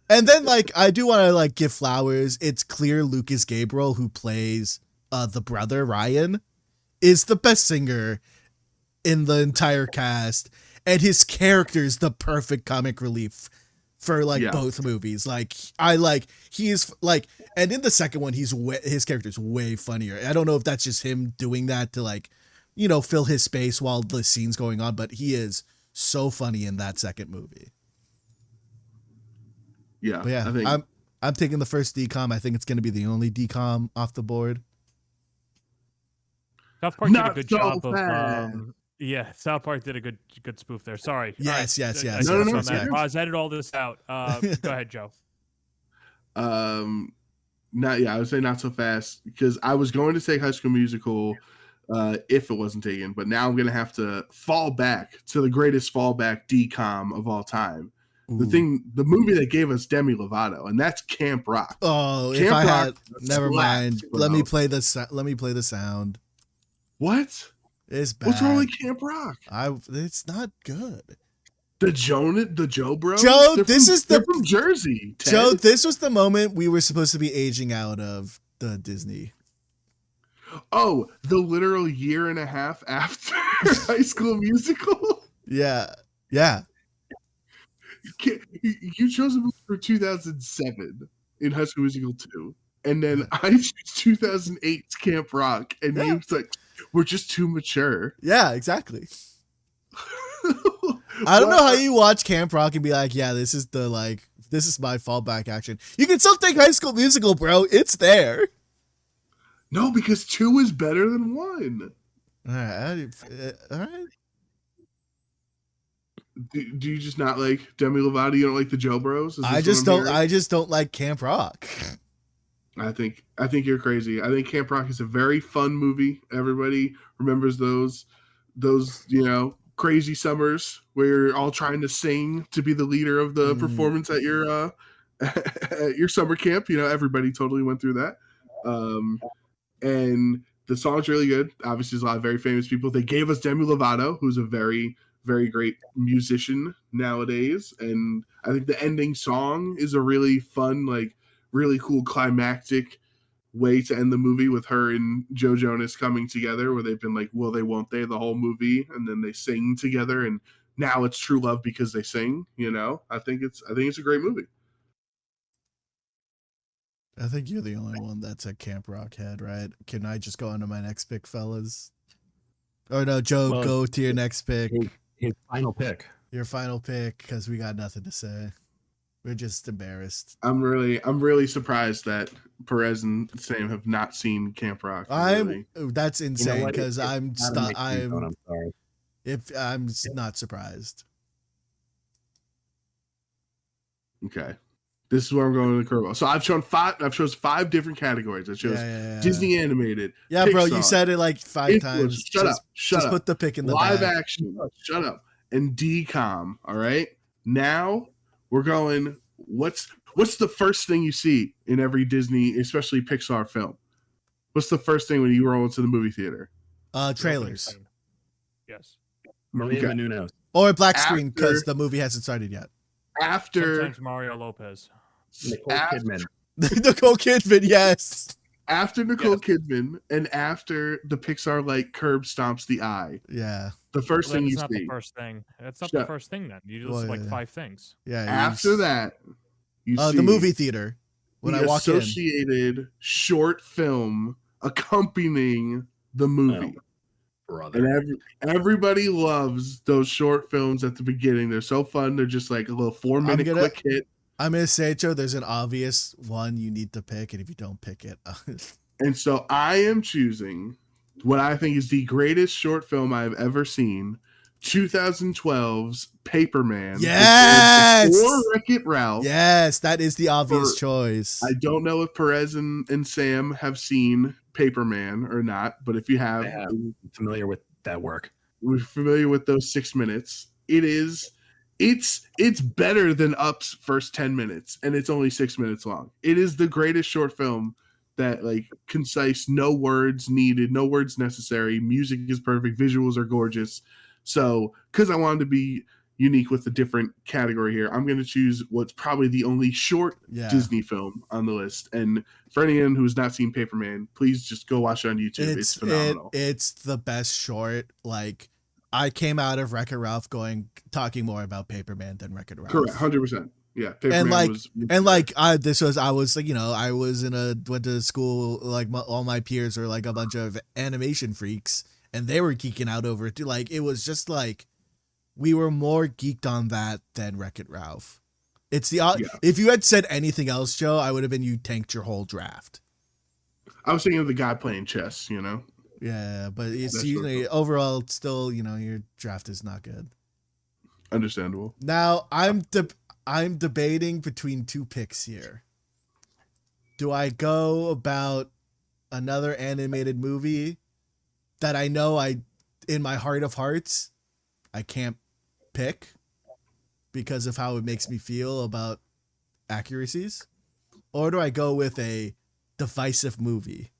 And then like I do want to like give flowers. It's clear Lucas Gabriel, who plays the brother Ryan, is the best singer in the entire cast, and his character is the perfect comic relief for like both movies. Like he is like, and in the second one his character is way funnier. I don't know if that's just him doing that to like, you know, fill his space while the scene's going on, but he is so funny in that second movie. Yeah, but yeah, I think I'm taking the first DCOM. I think it's going to be the only DCOM off the board. South Park did a good job of. South Park did a good spoof there. Sorry. Yes. No. Roz, edit all this out. Go ahead, Joe. I would say not so fast because I was going to say High School Musical if it wasn't taken, but now I'm going to have to fall back to the greatest fallback DCOM of all time. The movie that gave us Demi Lovato, and that's Camp Rock. Oh, Camp if I Rock had, never mind. Bro. Let me play the sound. What? It's bad. What's wrong with Camp Rock? It's not good. The Joe Bros. Joe, They're from Jersey. Ted. Joe, this was the moment we were supposed to be aging out of the Disney. Oh, the literal year and a half after High School Musical. Yeah. You chose a movie for 2007 in High School Musical 2, and then I chose 2008's Camp Rock, and you was like, "We're just too mature." Yeah, exactly. I don't know how you watch Camp Rock and be like, "Yeah, this is my fallback action." You can still take High School Musical, bro. It's there. No, because 2 is better than 1. All right. Do you just not like Demi Lovato? You don't like the Joe Bros? I just don't like Camp Rock. I think you're crazy. I think Camp Rock is a very fun movie. Everybody remembers those crazy summers where you're all trying to sing to be the leader of the performance at your at your summer camp. Everybody totally went through that. And the song's really good. Obviously, there's a lot of very famous people. They gave us Demi Lovato, who's a very, very great musician nowadays. And I think the ending song is a really fun, really cool climactic way to end the movie with her and Joe Jonas coming together, where they've been like, will they, won't they, the whole movie, and then they sing together, and now it's true love because they sing. I think it's a great movie. I think you're the only one that's a Camp Rock head, right? Can I just go on to my next pick, fellas? Or no, Joe, go to your next pick. His final pick. Your final pick, because we got nothing to say. We're just embarrassed. I'm really surprised that Perez and Sam have not seen Camp Rock. That's insane because I'm sorry. I'm not surprised. Okay. This is where I'm going to the curveball. So I've chosen 5 different categories. I chose Disney animated. Yeah, Pixar, bro, you said it like 5 times. Shut up. Just put the pick in the live bag. action. Shut up. And DCOM. All right. Now we're going. What's the first thing you see in every Disney, especially Pixar film? What's the first thing when you roll into the movie theater? Trailers. Yes. Maria Menounos. Or black screen because the movie hasn't started yet. Sometimes Mario Lopez. Nicole Kidman. Nicole Kidman, yes. After Nicole Kidman and after the Pixar curb stomps the eye. Yeah. The first thing you see. That's not the first thing. That's not the first thing then. You just 5 things. Yeah. After that, you see the movie theater. When I walk in. Associated short film accompanying the movie. Brother. And everybody loves those short films at the beginning. They're so fun. They're just like a little 4-minute quick hit. I'm going to say, Joe, there's an obvious one you need to pick, and if you don't pick it. And so I am choosing what I think is the greatest short film I've ever seen, 2012's Paperman. Yes! Or Wreck-It Ralph. Yes, that is the obvious choice. I don't know if Perez and Sam have seen Paperman or not, but if you have, I'm familiar with that work. We're familiar with those 6 minutes. It's better than Up's first 10 minutes, and it's only 6 minutes long. It is the greatest short film that concise, no words needed, no words necessary. Music is perfect, visuals are gorgeous. So, because I wanted to be unique with a different category here, I'm going to choose what's probably the only short Disney film on the list. And for anyone who's not seen Paperman, please just go watch it on YouTube. It's phenomenal. It's the best short. I came out of Wreck-It Ralph talking more about Paperman than Wreck-It Ralph. Correct, 100%. Yeah, went to school, all my peers are a bunch of animation freaks, and they were geeking out over it too. It was just we were more geeked on that than Wreck-It Ralph. It's if you had said anything else, Joe, I would have been you tanked your whole draft. I was thinking of the guy playing chess, Yeah, but it's usually overall it's still, your draft is not good. Understandable. Now I'm debating between 2 picks here. Do I go about another animated movie that I know in my heart of hearts I can't pick because of how it makes me feel about accuracies? Or do I go with a divisive movie?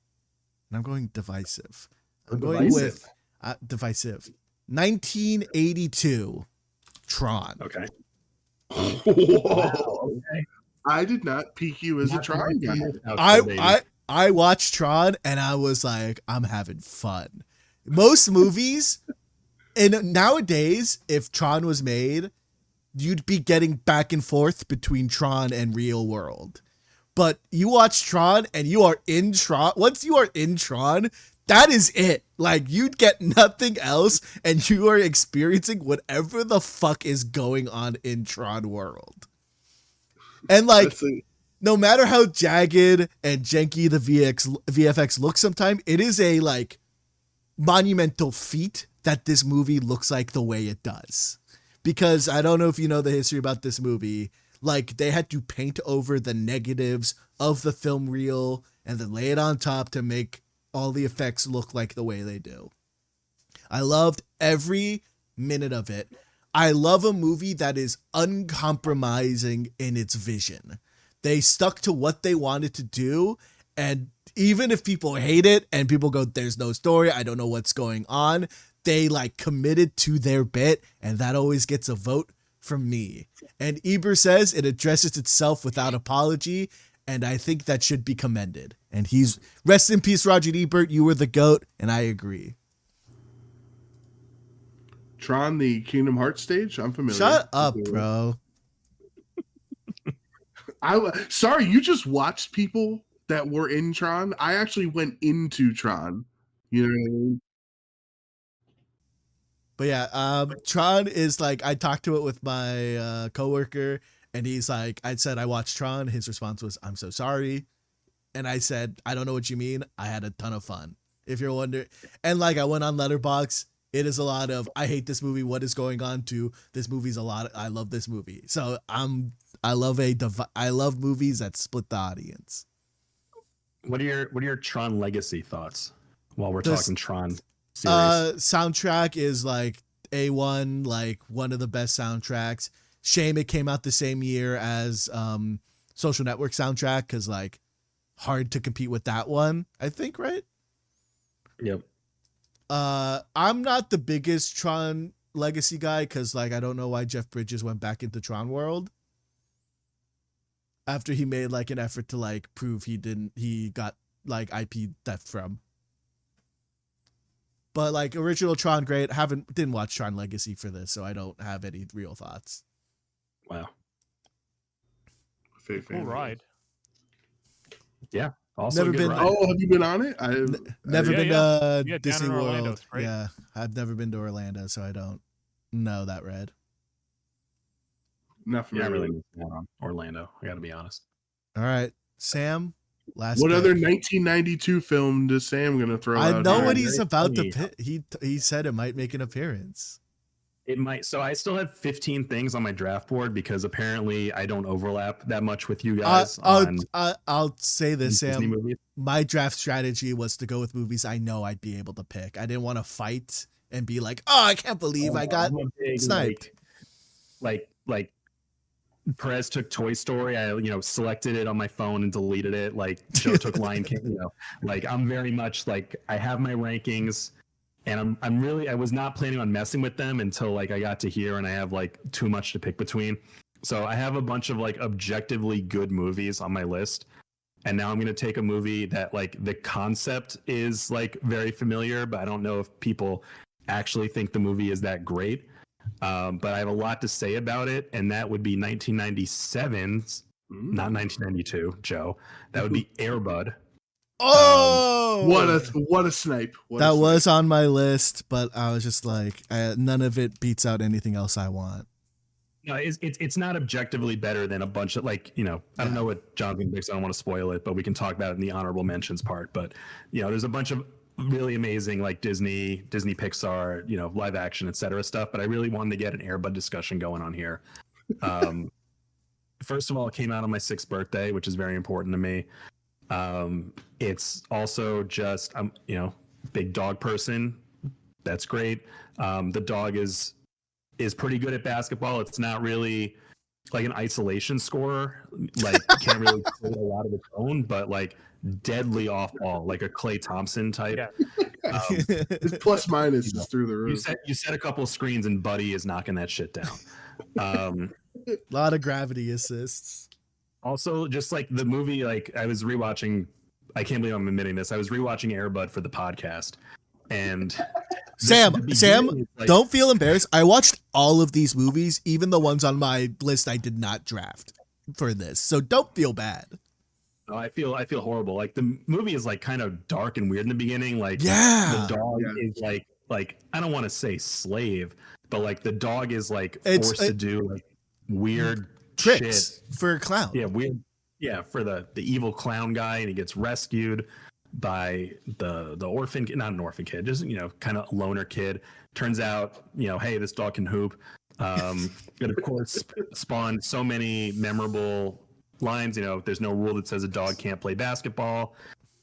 And I'm going divisive. I'm going with divisive. 1982. Tron. Okay. Whoa. Wow, okay. I did not peak you as a Tron guy. I watched Tron and I was like, I'm having fun. Most movies, and nowadays, if Tron was made, you'd be getting back and forth between Tron and real world. But you watch Tron and you are in Tron. Once you are in Tron, that is it. Like, you'd get nothing else and you are experiencing whatever the fuck is going on in Tron world. And like, no matter how jagged and janky the VFX looks sometimes, it is a like monumental feat that this movie looks like the way it does. Because I don't know if you know the history about this movie. Like, they had to paint over the negatives of the film reel and then lay it on top to make all the effects look like the way they do. I loved every minute of it. I love a movie that is uncompromising in its vision. They stuck to what they wanted to do, and even if people hate it and people go, there's no story, I don't know what's going on, they like committed to their bit, and that always gets a vote from me. And Eber says it addresses itself without apology, and I think that should be commended. And he's, rest in peace, Roger Ebert, you were the GOAT, and I agree. Tron, the Kingdom Hearts stage? I'm familiar. Shut up, bro. Sorry, you just watched people that were in Tron? I actually went into Tron. You know what I mean? But yeah, Tron is like, I talked to it with my coworker, and he's like, I said I watched Tron. His response was, I'm so sorry. And I said, I don't know what you mean. I had a ton of fun. If you're wondering. And like, I went on Letterboxd. It is a lot of, I hate this movie. What is going on? To this movie's a lot. I love this movie. So I love movies that split the audience. What are your Tron Legacy thoughts while we're talking Tron series? Soundtrack is like A1, like one of the best soundtracks. Shame it came out the same year as Social Network soundtrack, because like hard to compete with that one, I think, right? Yep. I'm not the biggest Tron Legacy guy, because like I don't know why Jeff Bridges went back into Tron world after he made like an effort to like prove he got like IP theft from. But like original Tron, great. Didn't watch Tron Legacy for this, so I don't have any real thoughts. Wow. Cool ride. Yeah. Also never been. Ride. Oh, have you been on it? Never been to Disney down in World. Orlando, right? Yeah, I've never been to Orlando, so I don't know that ride. Not familiar. Yeah, really on Orlando. I got to be honest. All right, Sam. What other 1992 film does Sam gonna throw out? I know here? what he's about to pick. He said it might make an appearance. It might. So I still have 15 things on my draft board because apparently I don't overlap that much with you guys. I'll say this, Sam. My draft strategy was to go with movies I know I'd be able to pick. I didn't want to fight and be like, oh, I can't believe I got sniped. Like Perez took Toy Story. I selected it on my phone and deleted it. Like Joe took Lion King. Like I'm very much like I have my rankings. And I was not planning on messing with them until like I got to here, and I have like too much to pick between. So I have a bunch of like objectively good movies on my list. And now I'm going to take a movie that like the concept is like very familiar, but I don't know if people actually think the movie is that great. But I have a lot to say about it. And that would be 1997's, not 1992, Joe. That would be Air Bud. Oh, what a snipe! That was on my list, but I was just like, none of it beats out anything else I want. No, it's not objectively better than a bunch of like I don't know what Jonathan thinks. I don't want to spoil it, but we can talk about it in the honorable mentions part. But there's a bunch of really amazing like Disney, Pixar, live action, etc. stuff. But I really wanted to get an Air Bud discussion going on here. First of all, it came out on my 6th birthday, which is very important to me. It's also just I'm big dog person. That's great. The dog is pretty good at basketball. It's not really like an isolation scorer, like can't really create a lot of its own, but like deadly off ball, like a Klay Thompson type. Yeah. His plus minus You know, is through the you roof. set a couple of screens and Buddy is knocking that shit down. A lot of gravity assists. Also, just like the movie, like I was rewatching. I can't believe I'm admitting this. I was rewatching Air Bud for the podcast, and Sam, like, don't feel embarrassed. I watched all of these movies, even the ones on my list I did not draft for this. So don't feel bad. no, I feel horrible. Like the movie is like kind of dark and weird in the beginning. Like Yeah. the dog is like I don't want to say slave, but like the dog is like forced to do like weird tricks shit for a clown. Yeah, weird. Yeah, for the evil clown guy, and he gets rescued by the orphan, not an orphan kid, just kind of loner kid. Turns out, hey, this dog can hoop. It of course spawned so many memorable lines. There's no rule that says a dog can't play basketball.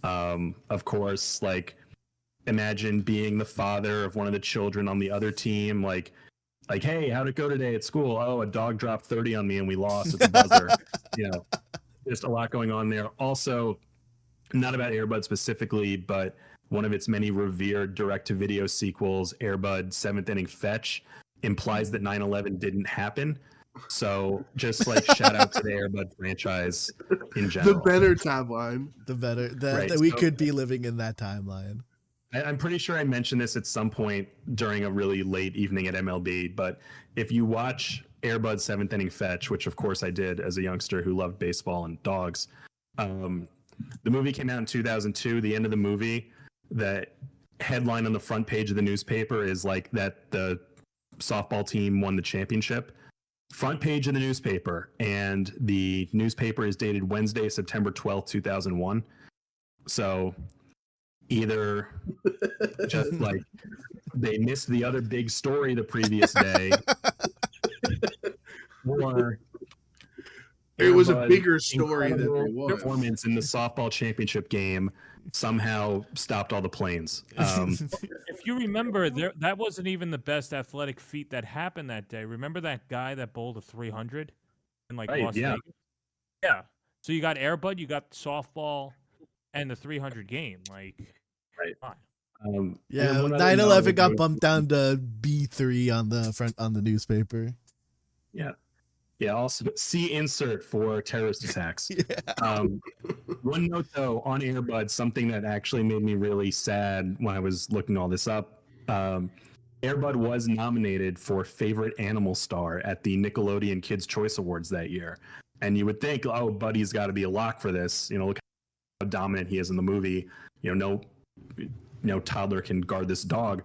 Of course, like imagine being the father of one of the children on the other team, like, hey, how'd it go today at school? Oh, a dog dropped 30 on me and we lost at the buzzer. Just a lot going on there. Also, not about Air Bud specifically, but one of its many revered direct-to-video sequels, Air Bud 7th Inning Fetch, implies that 9/11 didn't happen. So just like shout out to the Air Bud franchise in general. The better timeline. That we could be living in that timeline. I'm pretty sure I mentioned this at some point during a really late evening at MLB, but if you watch Air Bud 7th Inning Fetch, which of course I did as a youngster who loved baseball and dogs, the movie came out in 2002. The end of the movie, that headline on the front page of the newspaper is like that the softball team won the championship. Front page of the newspaper, and the newspaper is dated Wednesday, September 12th, 2001. So either just like they missed the other big story the previous day, or it was a bigger story than it was. Performance in the softball championship game somehow stopped all the planes. If you remember, that wasn't even the best athletic feat that happened that day. Remember that guy that bowled a 300 in Las Vegas? Yeah. So you got Air Bud, you got softball, and the 300 game. Like, right. Yeah, 9/11 got bumped down to B3 on the newspaper. Yeah. Yeah, also see insert for terrorist attacks. Yeah. One note though on Air Bud, something that actually made me really sad when I was looking all this up. Air Bud was nominated for favorite animal star at the Nickelodeon Kids Choice Awards that year. And you would think, oh, Buddy's got to be a lock for this. Look how dominant he is in the movie. No toddler can guard this dog.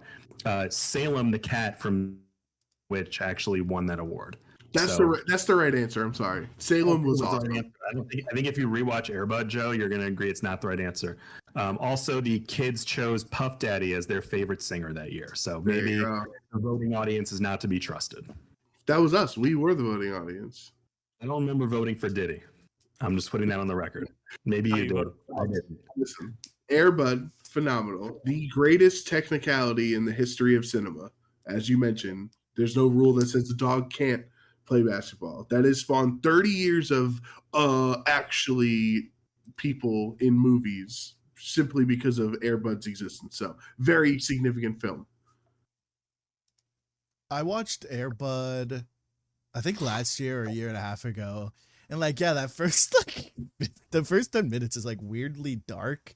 Salem the cat from which actually won that award. That's the right answer. I'm sorry. Salem was awesome. I think if you rewatch Air Bud, Joe, you're going to agree it's not the right answer. Also, the kids chose Puff Daddy as their favorite singer that year. So maybe the voting audience is not to be trusted. That was us. We were the voting audience. I don't remember voting for Diddy. I'm just putting that on the record. Maybe you did. I didn't. Listen, Air Bud, phenomenal. The greatest technicality in the history of cinema. As you mentioned, there's no rule that says the dog can't play basketball. That has spawned 30 years of actually people in movies simply because of Air Bud's existence. So very significant film. I watched Air Bud, I think last year or a year and a half ago. And that first the first 10 minutes is weirdly dark.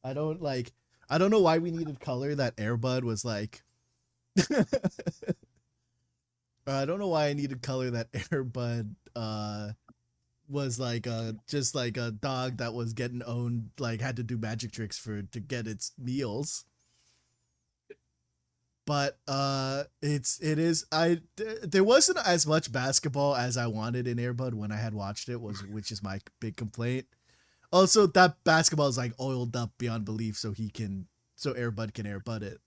I don't know why we needed color. That Air Bud was I don't know why I needed color. That Air Bud was just a dog that was getting owned, had to do magic tricks to get its meals. But there wasn't as much basketball as I wanted in Air Bud when I had watched it, which is my big complaint. Also, that basketball is oiled up beyond belief, so Air Bud can Air Bud it.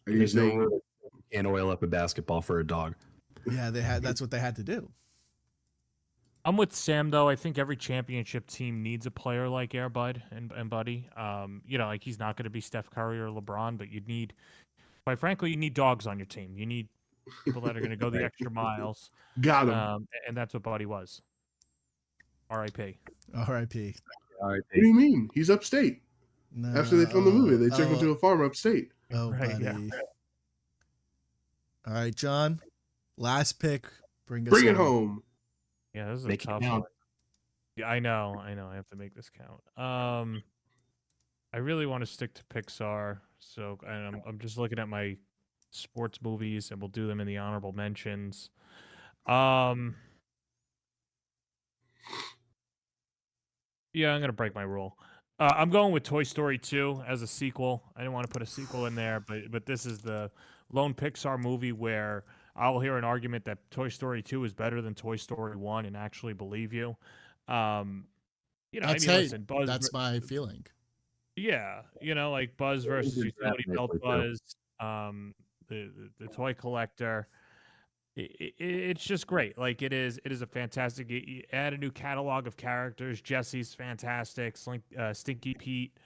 Are you saying you can't oil up a basketball for a dog? Yeah, that's what they had to do. I'm with Sam though. I think every championship team needs a player like Air Bud and Buddy. He's not going to be Steph Curry or LeBron, but quite frankly, you need dogs on your team. You need people that are going to go the extra miles. Got him. And that's what Buddy was. R.I.P. R.I.P. What do you mean? He's upstate. No, After they filmed the movie, they took him to a farm upstate. Oh, Right, buddy. yeah. All right, John. Last pick. Bring it home. Yeah, this is Make a tough one. Yeah, I know. I have to make this count. I really want to stick to Pixar, so I'm just looking at my sports movies, and we'll do them in the honorable mentions. Yeah, I'm gonna break my rule. I'm going with Toy Story 2 as a sequel. I didn't want to put a sequel in there, but this is the lone Pixar movie where I'll hear an argument that Toy Story 2 is better than Toy Story 1 and actually believe you. Listen, Buzz. That's my feeling. Yeah, like Buzz versus Utility Belt Buzz, the toy collector. It's just great. Like it is a fantastic. You add a new catalog of characters. Jesse's fantastic. Stinky Pete.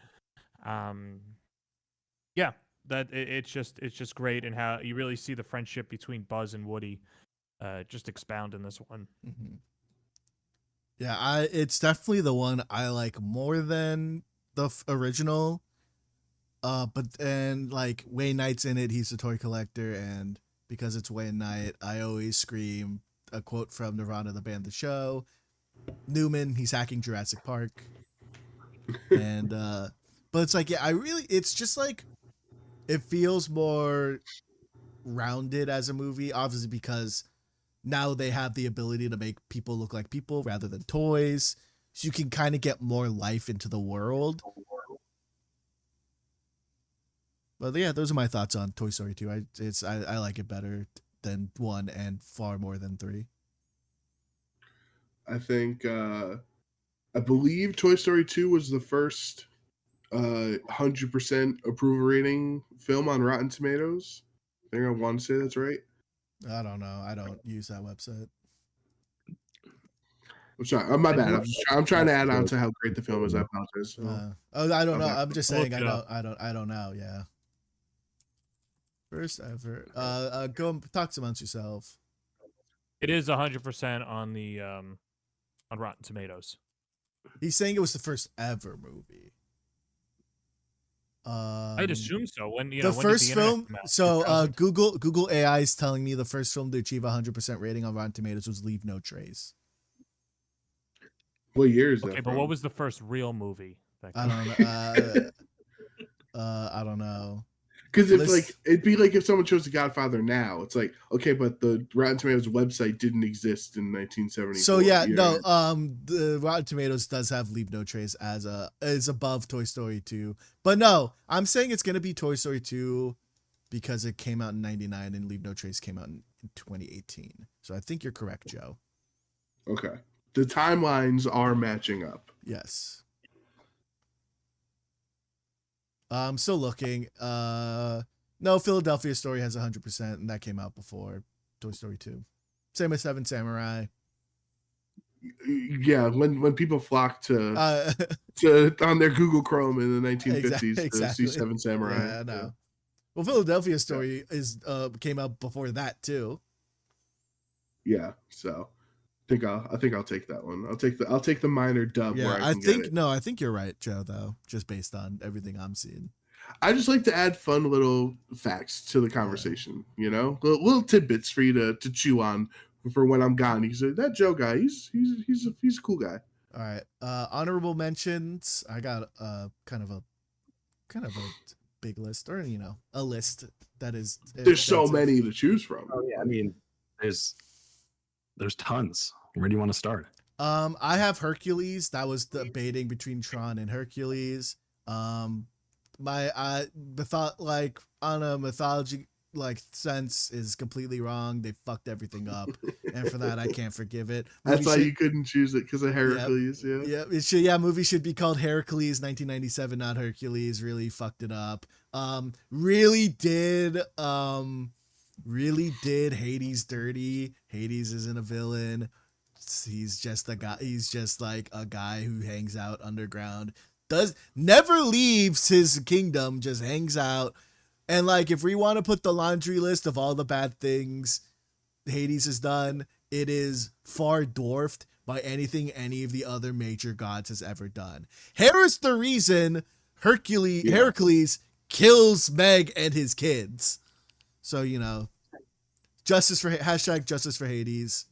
Yeah, it's just great, and how you really see the friendship between Buzz and Woody, just expound in this one. Mm-hmm. Yeah, it's definitely the one I like more than the original. But then like Wayne Knight's in it. He's a toy collector, and because it's Wayne Knight, I always scream a quote from Nirvana, the band, The Show. Newman, he's hacking Jurassic Park. And but it's like, yeah, it's just like it feels more rounded as a movie, obviously because now they have the ability to make people look like people rather than toys. So you can kind of get more life into the world. But yeah, those are my thoughts on Toy Story 2. I like it better than 1 and far more than 3. I think I believe Toy Story 2 was the first 100% approval rating film on Rotten Tomatoes. I think I want to say that's right. I don't know. I don't use that website. I'm sorry. My bad. I'm trying to add on to how great the film is. I apologize. I don't know. I'm just saying I don't know. Yeah. First ever. Go talk amongst yourself. It is 100% on the on Rotten Tomatoes. He's saying it was the first ever movie. I'd assume so. When the first film. So Google AI is telling me the first film to achieve 100% rating on Rotten Tomatoes was Leave No Trace. What year is that? Okay, but what was the first real movie? I don't know. I don't know. Because it'd be like if someone chose The Godfather now, it's like, okay, but the Rotten Tomatoes website didn't exist in 1974. So yeah, no, the Rotten Tomatoes does have Leave No Trace is above Toy Story 2. But no, I'm saying it's gonna be Toy Story 2 because it came out in 1999 and Leave No Trace came out in 2018. So I think you're correct, Joe. Okay. The timelines are matching up. Yes. I'm still looking. No, Philadelphia Story has 100%, and that came out before Toy Story 2. Same with Seven Samurai. Yeah, when people flock to on their Google Chrome in the 1950s to see Seven Samurai. Yeah, no. Well, Philadelphia Story came out before that too. Yeah, so I think I'll take that one. I'll take the minor dub. Yeah, where I think you're right, Joe. Though, just based on everything I'm seeing, I just like to add fun little facts to the conversation. Yeah. Little tidbits for you to chew on for when I'm gone. You say that Joe guy, he's a cool guy. All right, honorable mentions. I got kind of a big list, or a list that is. There's so many to choose from. Oh yeah, I mean, there's tons. Where do you want to start? I have Hercules. That was debating between Tron and Hercules. My thought on a mythology sense is completely wrong. They fucked everything up, and for that I can't forgive it. That's why you couldn't choose it, because of Hercules. Yep. Yeah. Movie should be called Hercules 1997, not Hercules. Really fucked it up. Really did Hades dirty. Hades isn't a villain. He's just a guy. He's just like a guy who hangs out underground. Never leaves his kingdom. Just hangs out. And like, if we want to put the laundry list of all the bad things Hades has done, it is far dwarfed by anything any of the other major gods has ever done. Here is the reason Hercules kills Meg and his kids. So, you know, justice for Hades.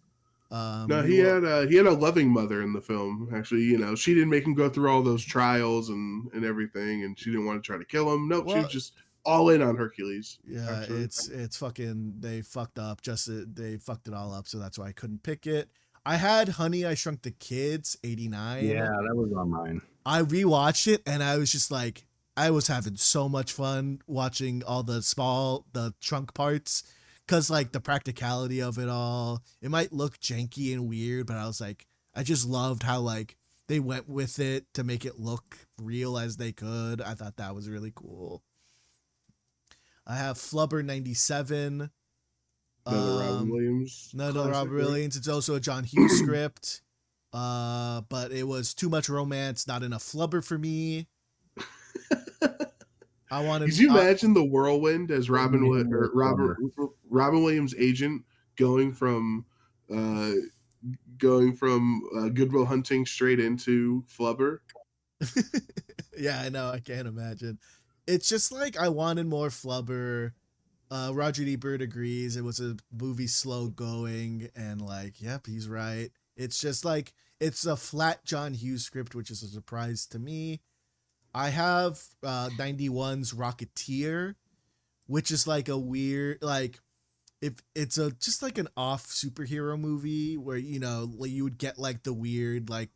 No, he had a loving mother in the film. Actually, you know, she didn't make him go through all those trials and everything, and she didn't want to try to kill him. Nope, she was just all in on Hercules. Yeah, actually. it's fucking, they fucked up. They fucked it all up, so that's why I couldn't pick it. I had Honey, I Shrunk the Kids, 89. Yeah, that was on mine. I rewatched it and I was just like, I was having so much fun watching all the trunk parts, because like the practicality of it all. It might look janky and weird, but I was like, I just loved how like they went with it to make it look real as they could. I thought that was really cool. I have Flubber 97. Another Robin Williams. Another Robin Williams. It's also a John Hughes script. But it was too much romance, not enough flubber for me. I wanted. Could you imagine the whirlwind as Robin Williams' agent going from Good Will Hunting straight into flubber? Yeah, I know. I can't imagine. It's just like I wanted more flubber. Roger D. Bird agrees. It was a movie slow going, and like, yep, he's right. It's just like, it's a flat John Hughes script, which is a surprise to me. I have 91's Rocketeer, which is like a weird, like, if it's just like an off superhero movie where, you know, like you would get like the weird, like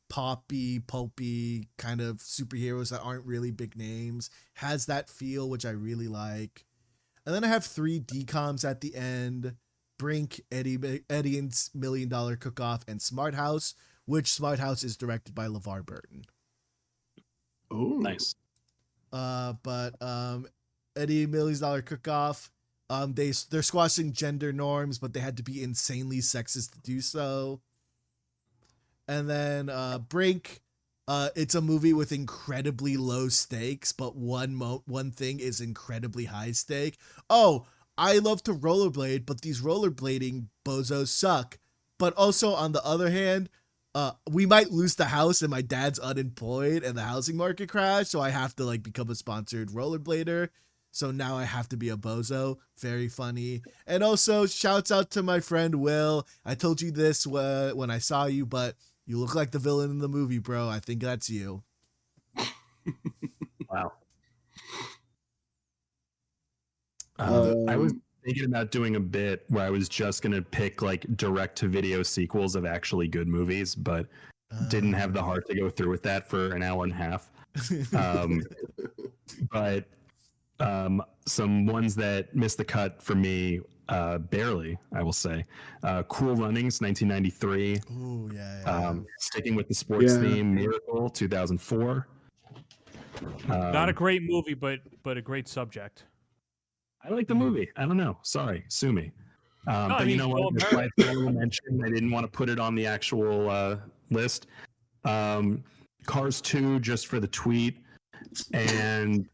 pulpy kind of superheroes that aren't really big names. Has that feel, which I really like. And then I have 3 DComs at the end: Brink, Eddie and $1 Million Cook-Off, and Smart House, which Smart House is directed by LeVar Burton. Oh, nice. But Eddie $1 Million Cook-Off, they're squashing gender norms, but they had to be insanely sexist to do so. And then Brink, it's a movie with incredibly low stakes, but one thing is incredibly high stake. Oh, I love to rollerblade, but these rollerblading bozos suck. But also, on the other hand, we might lose the house and my dad's unemployed and the housing market crash, so I have to like become a sponsored rollerblader. So now I have to be a bozo. Very funny. And also, shouts out to my friend Will. I told you this when I saw you, but you look like the villain in the movie, bro. I think that's you. Wow. I was thinking about doing a bit where I was just going to pick like direct to video sequels of actually good movies, but didn't have the heart to go through with that for an hour and a half. But some ones that missed the cut for me, barely, I will say. Cool Runnings, 1993. Ooh, yeah. Sticking with the sports theme, Miracle, 2004. Not a great movie, but a great subject. I like the movie. I don't know. Sorry, sue me. But you know what? I didn't want to put it on the actual list. Cars 2, just for the tweet. And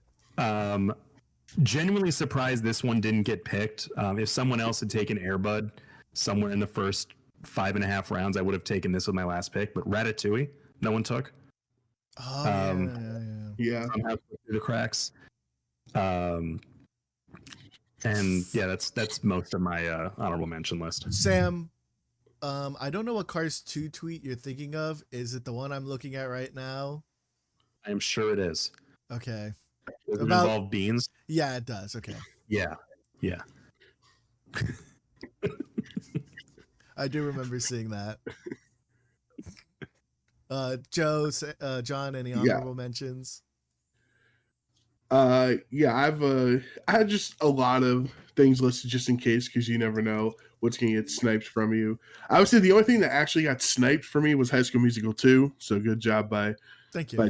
genuinely surprised this one didn't get picked. If someone else had taken Air Bud somewhere in the first 5.5 rounds, I would have taken this with my last pick. But Ratatouille, no one took. Oh, yeah. Somehow through the cracks. And yeah, that's most of my honorable mention list. Sam, I don't know what Cars 2 tweet you're thinking of. Is it the one I'm looking at right now? I am sure it is. Okay. Does it involve beans? Yeah, it does. Okay. Yeah. I do remember seeing that. John, any honorable mentions? I had just a lot of things listed just in case, because you never know what's going to get sniped from you. I would say the only thing that actually got sniped for me was High School Musical 2. So good job by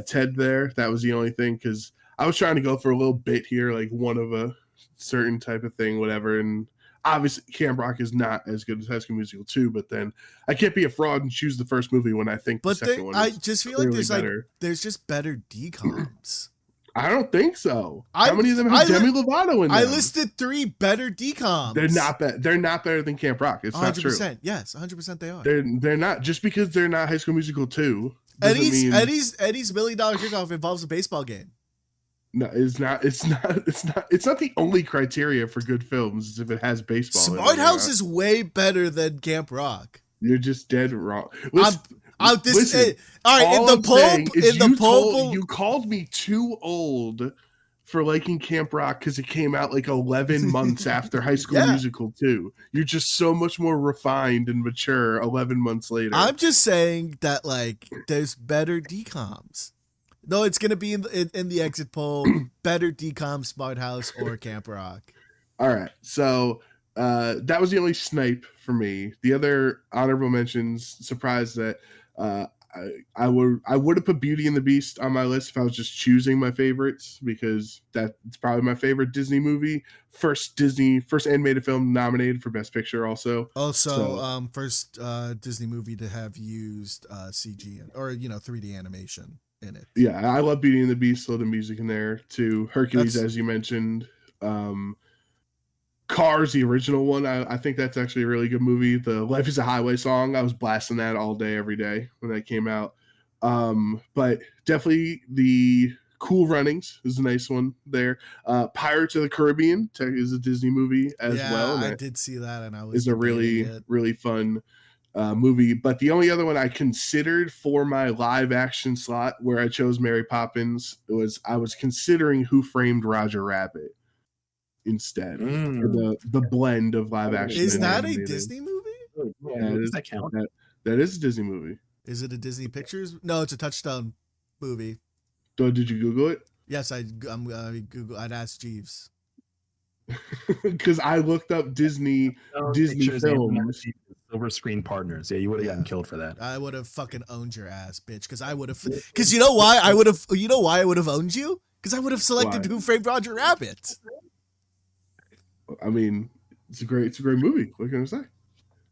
Ted there. That was the only thing, because I was trying to go for a little bit here, like one of a certain type of thing, whatever. And obviously Camp Rock is not as good as High School Musical 2, but then I can't be a fraud and choose the first movie when I think the second one is I just feel like there's better. There's just better DComs. I don't think so. How many of them have Demi Lovato in them? I listed 3 better DComs. They're not better than Camp Rock. It's 100%, not true. Yes, 100% they are. They're not, just because they're not High School Musical 2. Eddie's $1 million kickoff involves a baseball game. No, it's not. It's not the only criteria for good films is if it has baseball. Smart House is way better than Camp Rock. You're just dead wrong. Listen, all right. You called me too old for liking Camp Rock because it came out like 11 months after High School Musical 2. You're just so much more refined and mature 11 months later. I'm just saying that like there's better DComs. No, it's gonna be in the exit poll. Better DCOM, Smart House, or Camp Rock. All right, so that was the only snipe for me. The other honorable mentions. Surprised that I would have put Beauty and the Beast on my list if I was just choosing my favorites, because it's probably my favorite Disney movie. First animated film nominated for Best Picture also. First Disney movie to have used CG or 3D animation in it. Yeah, I love Beauty and the Beast. Love the music in there too. Hercules, as you mentioned. Cars, the original one, I think that's actually a really good movie. The Life is a Highway song, I was blasting that all day, every day when that came out. But definitely the Cool Runnings is a nice one there. Pirates of the Caribbean is a Disney movie as well. I did see that, and I was a really fun movie. But the only other one I considered for my live action slot, where I chose Mary Poppins, I was considering Who Framed Roger Rabbit instead for the blend of live action. Is that a Disney movie? Yeah, does that count? That is a Disney movie. Is it a Disney Pictures? No, it's a Touchstone movie. So did you Google it? Yes, I'd ask Jeeves. Because I looked up Disney films. Silver Screen Partners. Yeah, you would have gotten killed for that. I would have fucking owned your ass, bitch. Because I would have. Because you know why I would have. You know why I would have owned you? Because I would have selected Who Framed Roger Rabbit. I mean, it's a great movie. What can I say?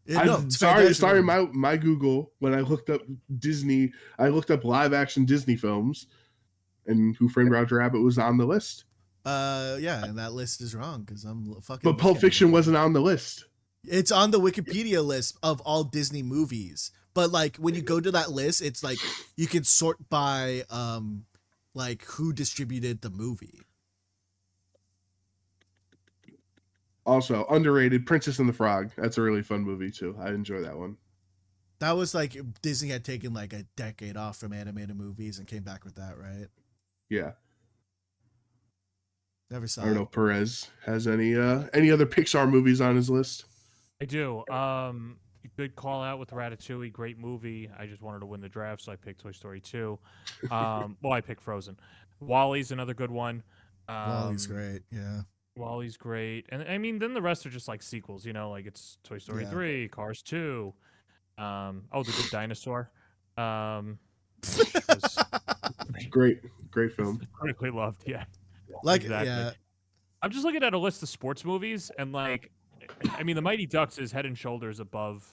Yeah, sorry. My Google, when I looked up Disney, I looked up live action Disney films, and Who Framed Roger Rabbit was on the list. And that list is wrong because I'm fucking. But Pulp Fiction wasn't on the list. It's on the Wikipedia list of all Disney movies, but like when you go to that list, it's like you can sort by like who distributed the movie. Also, underrated, Princess and the Frog. That's a really fun movie, too. I enjoy that one. That was like Disney had taken like a decade off from animated movies and came back with that, right? Yeah. Never saw I don't know if Perez has any other Pixar movies on his list. I do. Good call out with Ratatouille. Great movie. I just wanted to win the draft, so I picked Toy Story 2. I picked Frozen. WALL-E's another good one. WALL-E's great, yeah. WALL-E's great. And I mean, then the rest are just like sequels, like it's Toy Story 3, Cars 2. The Good Dinosaur. Great film. Critically loved, yeah. Yeah. I'm just looking at a list of sports movies, and like, I mean, The Mighty Ducks is head and shoulders above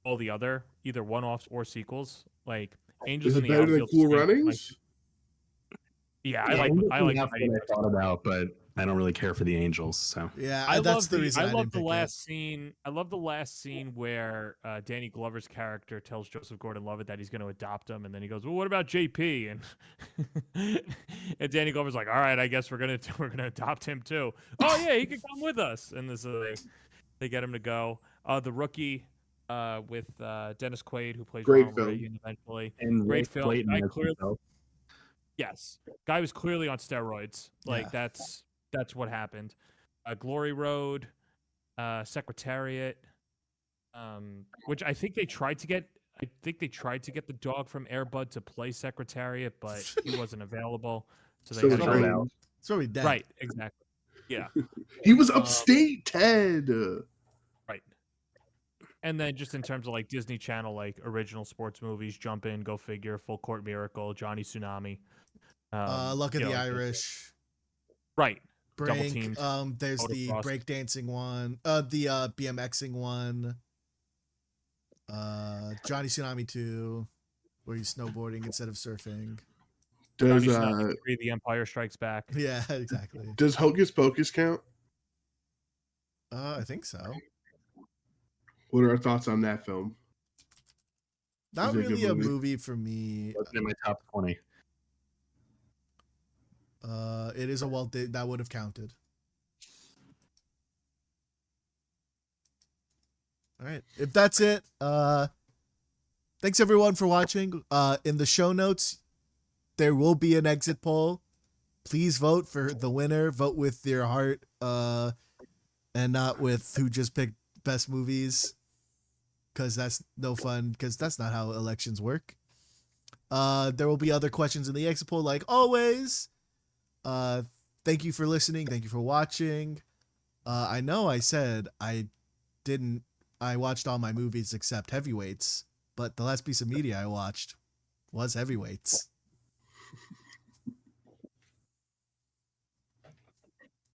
all the other either one-offs or sequels. Like Angels in the Outfield. Is it better than Cool Runnings? I like The Mighty Ducks. I thought about, but I don't really care for the Angels, so that's the reason. I love the last scene. I love the last scene where Danny Glover's character tells Joseph Gordon-Levitt that he's going to adopt him, and then he goes, "Well, what about JP?" And Danny Glover's like, "All right, I guess we're gonna adopt him too." Oh yeah, he can come with us. And this they get him to go. The Rookie with Dennis Quaid, who plays great Ronald film Reagan eventually. And great film. Guy was clearly on steroids. Like that's what happened. Glory Road, Secretariat, which I think they tried to get. I think they tried to get the dog from Air Bud to play Secretariat, but he wasn't available. So they had to out. It's probably dead. Right, exactly. Yeah. He was upstate, Ted. Right. And then just in terms of like Disney Channel, like original sports movies, Jump In, Go Figure, Full Court Miracle, Johnny Tsunami. Luck of the Irish. Right. Brink. Teamed. There's the breakdancing one. The BMXing one. Johnny Tsunami 2, where he's snowboarding instead of surfing. Does Johnny Snap 3, The Empire Strikes Back. Yeah, exactly. Does Hocus Pocus count? I think so. What are our thoughts on that film? Not really a movie for me. Wasn't in my top 20. It is a that would have counted. All right. If that's it, thanks everyone for watching. In the show notes, there will be an exit poll. Please vote for the winner. Vote with your heart, and not with who just picked best movies, because that's no fun, because that's not how elections work. There will be other questions in the exit poll, like always. Thank you for listening. Thank you for watching. I know I said I watched all my movies except Heavyweights, but the last piece of media I watched was Heavyweights.